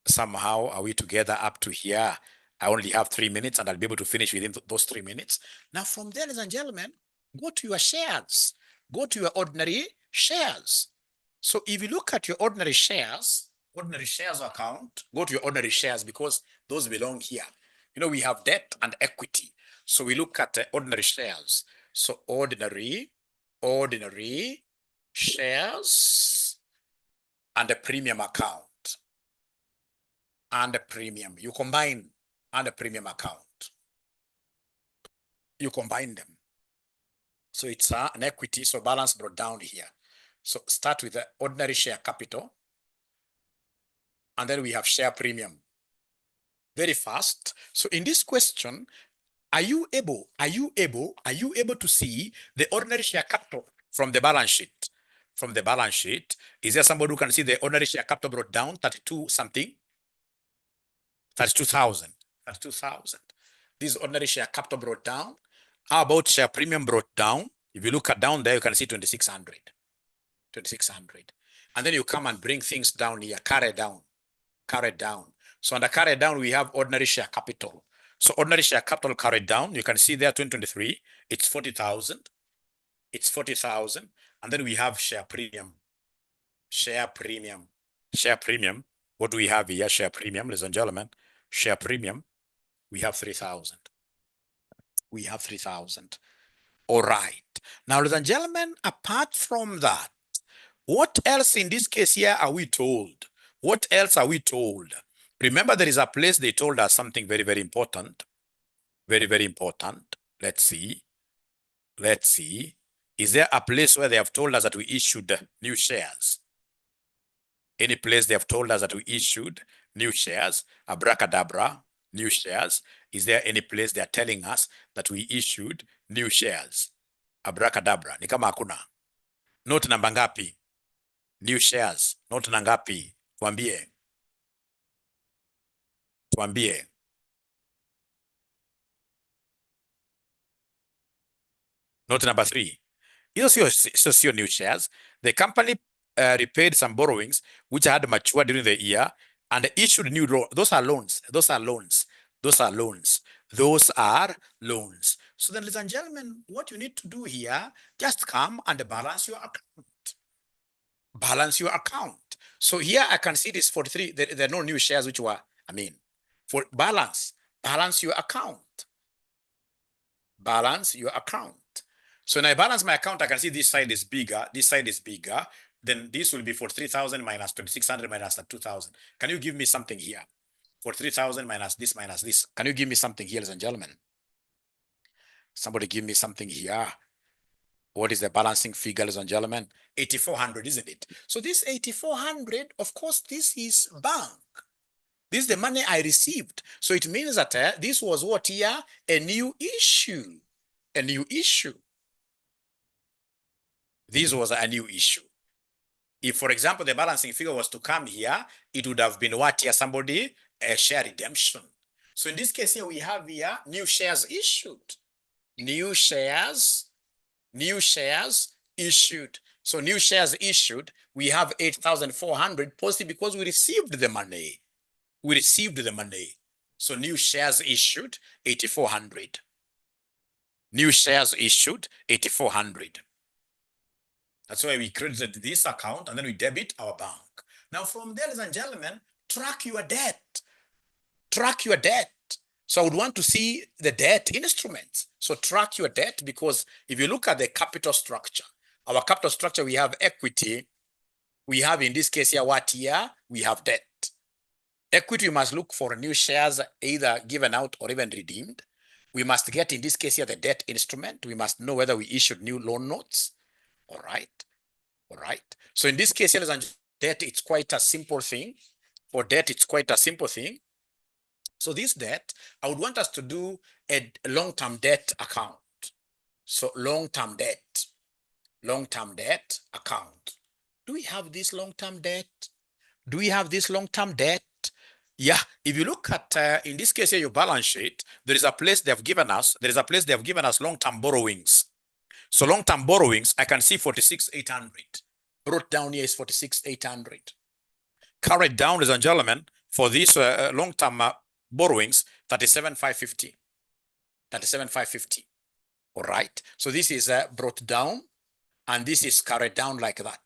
Somehow, are we together up to here? I only have 3 minutes and I'll be able to finish within those 3 minutes. Now, from there, ladies and gentlemen, go to your shares. Go to your ordinary shares. So if you look at your ordinary shares account, go to your ordinary shares because those belong here. You know, we have debt and equity. So we look at ordinary shares. So ordinary shares and a premium account. And a premium. You combine and a premium account. You combine them. So it's an equity, so balance brought down here. So start with the ordinary share capital. And then we have share premium. Very fast. So in this question, are you able to see the ordinary share capital from the balance sheet? From the balance sheet, is there somebody who can see the ordinary share capital brought down 32 something? 32,000. 32,000. This ordinary share capital brought down. How about share premium brought down? If you look at down there, you can see 2,600. 2,600. And then you come and bring things down here, carry down. So under carry down, we have ordinary share capital. So ordinary share capital carried down, you can see there 2023, it's 40,000. It's 40,000. And then we have share premium. Share premium. Share premium. What do we have here? Share premium, ladies and gentlemen. Share premium. We have 3,000. We have 3,000. All right. Now, ladies and gentlemen, apart from that, what else in this case here are we told? What else are we told? Remember, there is a place they told us something very, very important. Very, very important. Let's see. Let's see. Is there a place where they have told us that we issued new shares? Any place they have told us that we issued new shares? Abracadabra, new shares. Is there any place they are telling us that we issued new shares? Abracadabra. Ni kama hakuna. Note namba ngapi? New shares. Note na ngapi? Tuambie. Tuambie. Note number 3. Hizo sio new shares. The company repaid some borrowings which had matured during the year and issued new loans. Those are loans. Those are loans. Those are loans. Those are loans. So then, ladies and gentlemen, what you need to do here, just come and balance your account. Balance your account. So here I can see this 43. There are no new shares which were, for balance your account. Balance your account. So when I balance my account, I can see this side is bigger, this side is bigger. Then this will be 43,000 minus 2,600 minus 2,000. Can you give me something here? 43,000 minus this. Can you give me something here, ladies and gentlemen? Somebody give me something here. What is the balancing figure, ladies and gentlemen? 8,400, isn't it? So this 8,400, of course, this is bank. This is the money I received. So it means that this was what here? A new issue. A new issue. This was a new issue. If, for example, the balancing figure was to come here, it would have been what here? Somebody, a share redemption. So in this case here, we have here new shares issued. New shares issued. So new shares issued, we have 8,400 positive because we received the money. We received the money. So new shares issued, 8,400. New shares issued, 8,400. That's why we credited this account and then we debit our bank. Now from there, ladies and gentlemen, track your debt. Track your debt. So I would want to see the debt instruments. So track your debt, because if you look at the capital structure, our capital structure, we have equity. We have, in this case here, what here? We have debt. Equity, we must look for new shares either given out or even redeemed. We must get, in this case here, the debt instrument. We must know whether we issued new loan notes. All right. All right. So in this case, debt, it's quite a simple thing. For debt, it's quite a simple thing. So this debt, I would want us to do a long-term debt account. So long-term debt account. Do we have this long-term debt? Do we have this long-term debt? Yeah, if you look at, in this case here, your balance sheet, there is a place they have given us. There is a place they have given us long-term borrowings. So long-term borrowings, I can see 46,800. Brought down here is 46,800. Carried down, ladies and gentlemen, for these long-term borrowings, 37,550. 37,550. All right. So this is brought down, and this is carried down like that.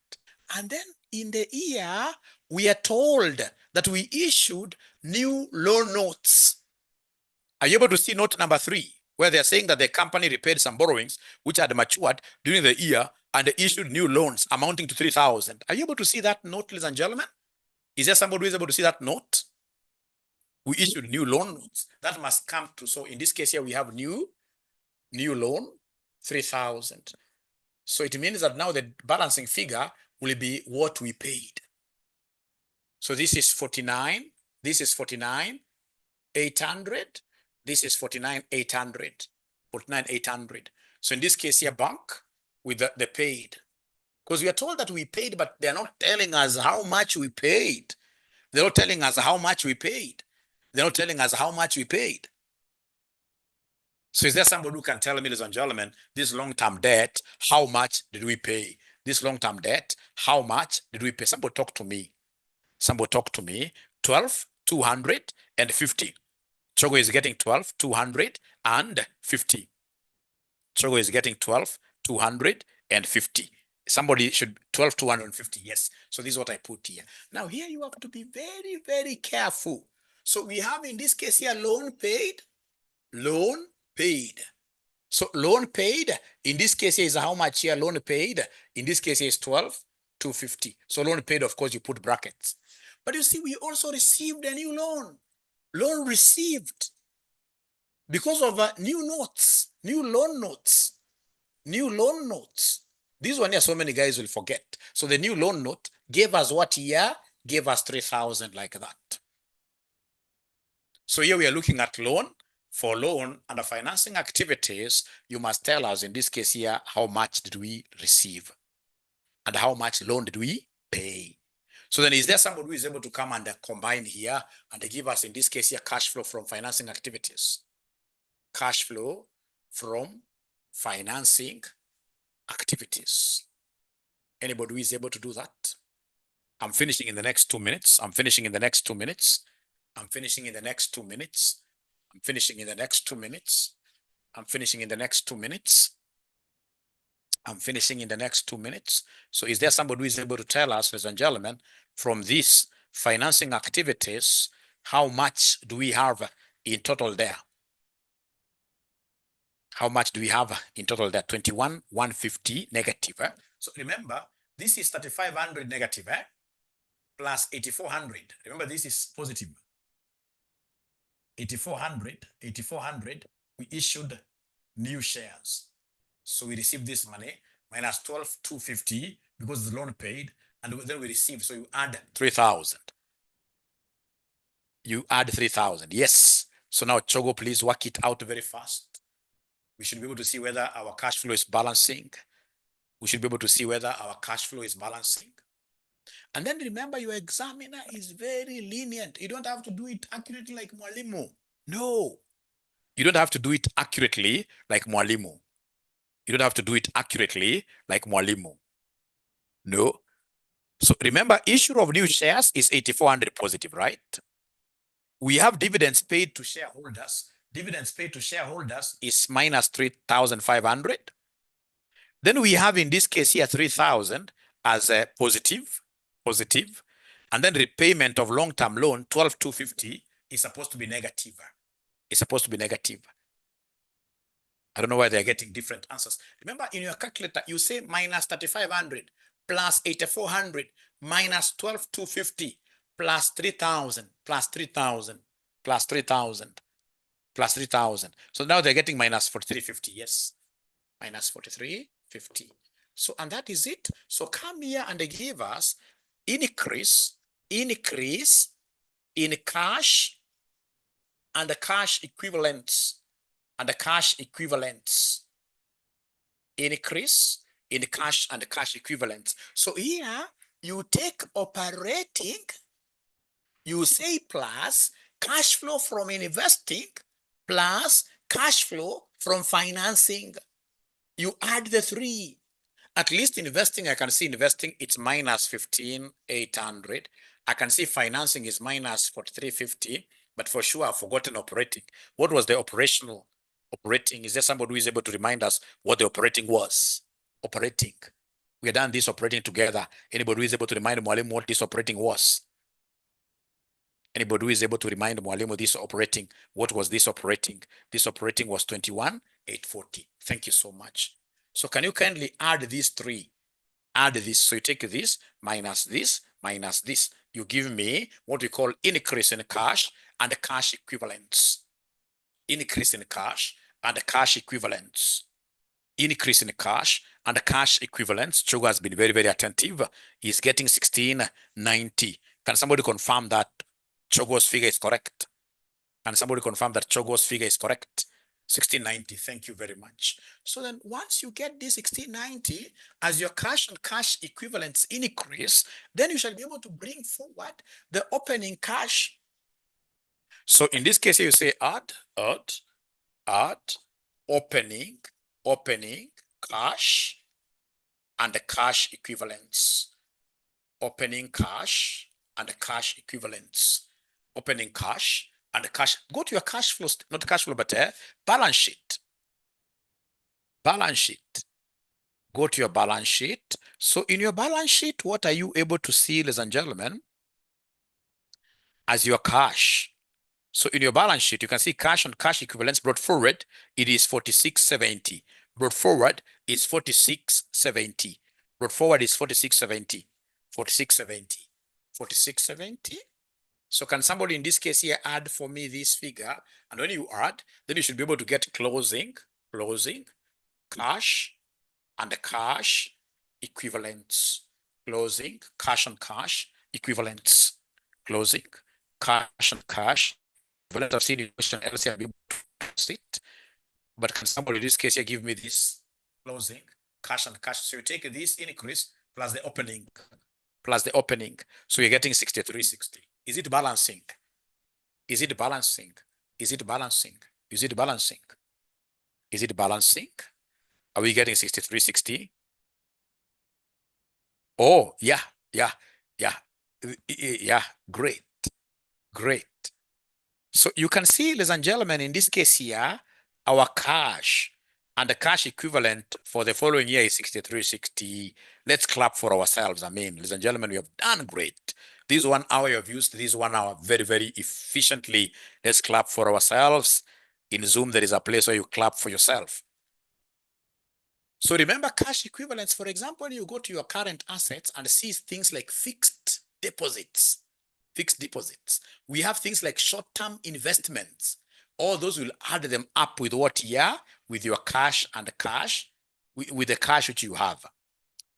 And then in the year, we are told that we issued new loan notes. Are you able to see note number 3, where they're saying that the company repaid some borrowings which had matured during the year and they issued new loans amounting to 3,000? Are you able to see that note, ladies and gentlemen? Is there somebody who is able to see that note? We issued new loan notes. That must come to, so in this case here, we have new loan, 3,000. So it means that now the balancing figure will be what we paid. So this is 49, this is 49,800, this is 49,800, 49,800. So in this case here, bank with the paid. Because we are told that we paid, but they're not telling us how much we paid. They're not telling us how much we paid. They're not telling us how much we paid. So is there somebody who can tell me, ladies and gentlemen, this long-term debt, how much did we pay? This long-term debt, how much did we pay? Somebody talk to me. Somebody talk to me. 12,250. Chogo is getting 12,250. Chogo is getting 12,250. 250. Somebody should 12,250. Yes. So this is what I put here. Now here you have to be very, very careful. So we have in this case here loan paid, loan paid. So loan paid in this case here is how much here? Loan paid in this case here is 12,250. So loan paid, of course, you put brackets. But you see, we also received a new loan. Loan received because of new notes, new loan notes, new loan notes. This one here, so many guys will forget. So the new loan note gave us what here? Gave us 3,000 like that. So here we are looking at loan. For loan and the financing activities, you must tell us in this case here, how much did we receive and how much loan did we pay? So then is there somebody who is able to come and combine here and give us in this case here cash flow from financing activities? Cash flow from financing activities. Anybody who is able to do that? I'm finishing in the next 2 minutes. I'm finishing in the next 2 minutes. I'm finishing in the next 2 minutes. I'm finishing in the next 2 minutes. I'm finishing in the next 2 minutes. I'm finishing in the next 2 minutes. So is there somebody who is able to tell us, ladies and gentlemen, from these financing activities, how much do we have in total there? How much do we have in total there? 21,150 negative. So remember, this is 3,500 negative plus 8,400. Remember, this is positive. 8,400, we issued new shares. So we received this money minus 12,250 because the loan paid, and then we received. So you add 3,000. You add 3,000. Yes. So now, Chogo, please work it out very fast. We should be able to see whether our cash flow is balancing. We should be able to see whether our cash flow is balancing. And then remember, your examiner is very lenient. You don't have to do it accurately like Mwalimu. No. You don't have to do it accurately like Mwalimu. You don't have to do it accurately like Mwalimu. No. So remember, issue of new shares is 8,400 positive, right? We have dividends paid to shareholders. Dividends paid to shareholders is minus 3,500. Then we have in this case here 3,000 as a positive. And then repayment of long-term loan, 12,250 is supposed to be negative. It's supposed to be negative. I don't know why they're getting different answers. Remember, in your calculator, you say minus 3,500 plus 8,400 minus 12,250 plus 3,000 plus 3,000 plus 3,000 plus 3,000. So now they're getting minus 4,350. Yes, minus 4,350. So, and that is it. So come here and they give us increase in cash and the cash equivalents and the cash equivalents. Increase in cash and the cash equivalents. So here you take operating, you say plus cash flow from investing plus cash flow from financing. You add the three. At least investing, I can see investing, it's minus 15,800. I can see financing is minus 4,350, but for sure I've forgotten operating. What was the operational operating? Is there somebody who is able to remind us what the operating was? Operating. We have done this operating together. Anybody who is able to remind Mwalimu what this operating was? Anybody who is able to remind Mwalimu this operating, what was this operating? This operating was 21,840. Thank you so much. So can you kindly add these three? Add this. So you take this, minus this, minus this. You give me what we call increase in cash and the cash equivalents. Increase in cash and the cash equivalents. Increase in cash and the cash equivalents. Chogo has been very, very attentive. He's getting 1,690. Can somebody confirm that Chogo's figure is correct? Can somebody confirm that Chogo's figure is correct? 1,690. Thank you very much. So then once you get this 1,690 as your cash and cash equivalents increase, then you shall be able to bring forward the opening cash. So in this case, you say add, opening cash and the cash equivalents. Opening cash and the cash equivalents. Opening cash and the cash. Go to your cash flow, not cash flow, but balance sheet. Balance sheet. go to your balance sheet. So in your balance sheet, what are you able to see, ladies and gentlemen, as your cash? So in your balance sheet, you can see cash and cash equivalents brought forward. It is 4670. Brought forward is 4670. Brought forward is 4670. 4670. 4670. So can somebody in this case here add for me this figure? And when you add, then you should be able to get closing, cash, and the cash equivalents. Closing, cash and cash equivalents. Closing, cash and cash. Well, I've seen in question else I'll be able to post it. But can somebody in this case here give me this closing, cash and cash? So you take this increase plus the opening, So you're getting 6360. Is it balancing? Is it balancing? Is it balancing? Is it balancing? Is it balancing? Are we getting 6360? Oh, yeah, yeah, yeah, yeah, great, great. So you can see, ladies and gentlemen, in this case here, our cash and the cash equivalent for the following year is 6360. Let's clap for ourselves. I mean, ladies and gentlemen, we have done great. This 1 hour you have used this 1 hour very, very efficiently. Let's clap for ourselves. In Zoom, there is a place where you clap for yourself. So remember cash equivalents, for example, when you go to your current assets and see things like fixed deposits, we have things like short-term investments. All those will add them up with what year? With your cash and the cash, with the cash which you have.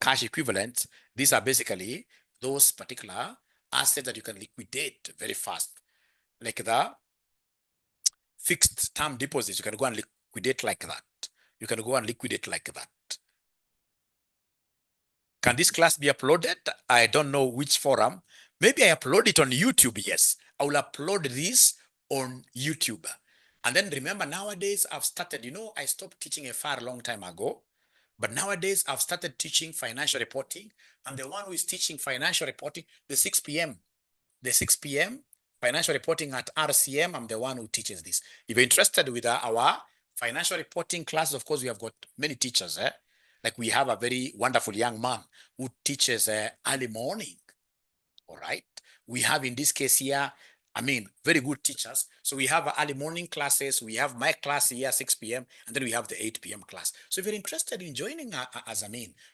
Cash equivalents, these are basically those particular assets that you can liquidate very fast. Like the fixed term deposits, you can go and liquidate like that. You can go and liquidate like that. Can this class be uploaded? I don't know which forum. Maybe I upload it on YouTube. Yes, I will upload this on YouTube. And then remember, nowadays I've started, I stopped teaching a far long time ago, but nowadays I've started teaching financial reporting. I'm the one who is teaching financial reporting, the 6 p.m. Financial reporting at RCM. I'm the one who teaches this. If you're interested with our financial reporting classes, of course, we have got many teachers. Like we have a very wonderful young man who teaches early morning. All right. We have in this case here, very good teachers. So we have early morning classes. We have my class here, 6 p.m. And then we have the 8 p.m. class. So if you're interested in joining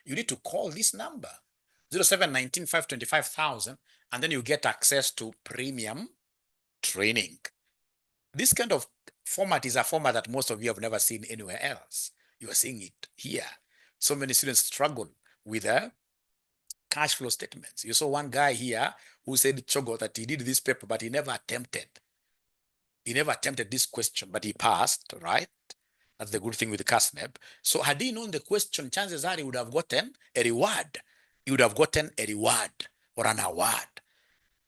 you need to call this number, 0719 525,000, and then you get access to premium training. This kind of format is a format that most of you have never seen anywhere else. You are seeing it here. So many students struggle with cash flow statements. You saw one guy here who said, Chogo, that he did this paper, but he never attempted. He never attempted this question, but he passed, right? That's the good thing with the CASNEB. So had he known the question, chances are he would have gotten a reward. He would have gotten a reward or an award.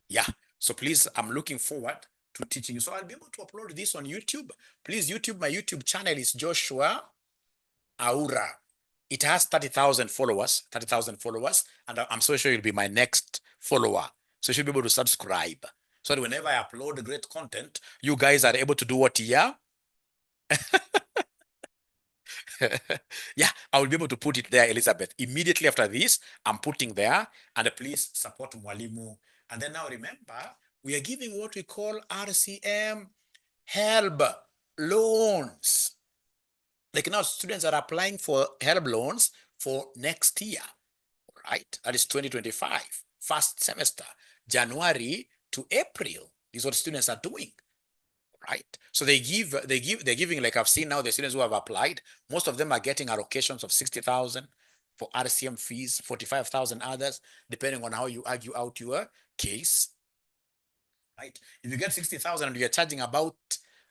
Yeah. So please, I'm looking forward to teaching you. So I'll be able to upload this on YouTube. Please, my YouTube channel is Joshua Aura. It has 30,000 followers, and I'm so sure you'll be my next follower. So you should be able to subscribe. So that whenever I upload great content, you guys are able to do what here? Yeah, I will be able to put it there, Elizabeth. Immediately after this, I'm putting there, and please support Mwalimu. And then now remember, we are giving what we call RCM HELB loans. Like now, students are applying for HELB loans for next year, right? That is 2025, first semester, January to April. This is what students are doing, right? So they're giving, like I've seen now, the students who have applied, most of them are getting allocations of 60,000 for RCM fees, 45,000 others, depending on how you argue out your case, right? If you get 60,000 and you're charging about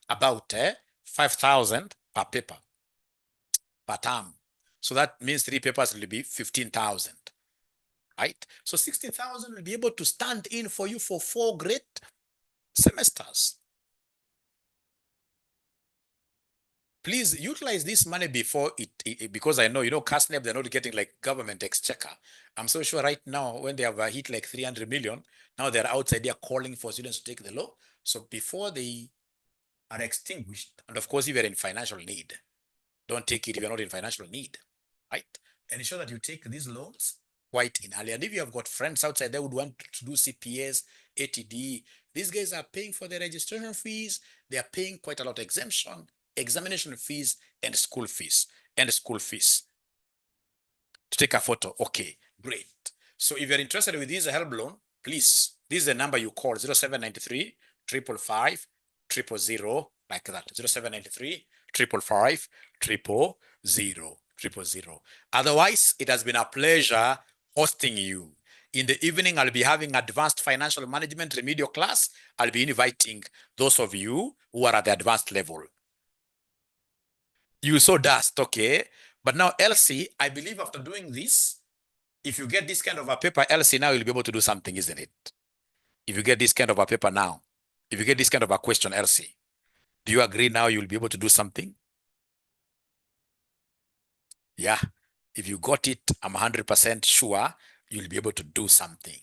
5,000 per paper, per term. So that means 3 papers will be 15,000, right? So 60,000 will be able to stand in for you for 4 great semesters. Please utilize this money before it because I know, CASNEB, they're not getting like government exchequer. I'm so sure right now when they have hit like 300 million, now they're outside there calling for students to take the law. So before they are extinguished, and of course, if you're in financial need, don't take it if you're not in financial need, right? and ensure that you take these loans quite in early. And if you have got friends outside that would want to do CPAs, ATD, these guys are paying for the registration fees. They are paying quite a lot of exemption, examination fees, and school fees. To take a photo. Okay, great. So if you're interested with this help loan, please, this is the number you call 0793 555 000, like that. 0793 555 000. Otherwise, it has been a pleasure hosting you. In the evening, I'll be having advanced financial management remedial class. I'll be inviting those of you who are at the advanced level. You saw dust, okay? But now, Elsie, I believe after doing this, if you get this kind of a paper, Elsie, now you'll be able to do something, isn't it? If you get this kind of a paper now, if you get this kind of a question, Elsie, do you agree now you'll be able to do something? Yeah. If you got it, I'm 100% sure you'll be able to do something.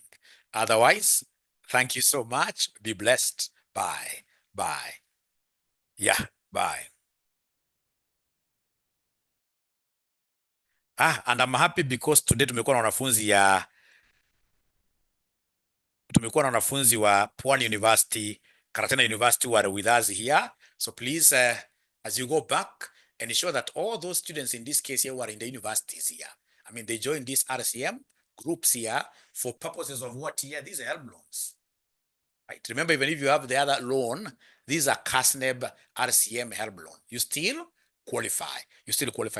Otherwise, thank you so much. Be blessed. Bye. Bye. Yeah. Bye. And I'm happy because today tumekuwa na wanafunzi wa Pwani University, Karatana University who are with us here. So please, as you go back, ensure that all those students in this case here who are in the universities here, I mean, they join these RCM groups here for purposes of what here? These are help loans. Right? Remember, even if you have the other loan, these are CASNEB RCM help loan. You still qualify.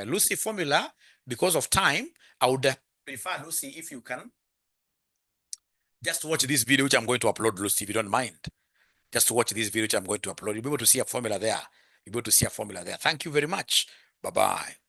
Lucy formula, because of time, I would prefer, Lucy, if you can just watch this video, which I'm going to upload, Lucy, if you don't mind. Just watch this video, which I'm going to upload. You'll be able to see a formula there. Thank you very much. Bye-bye.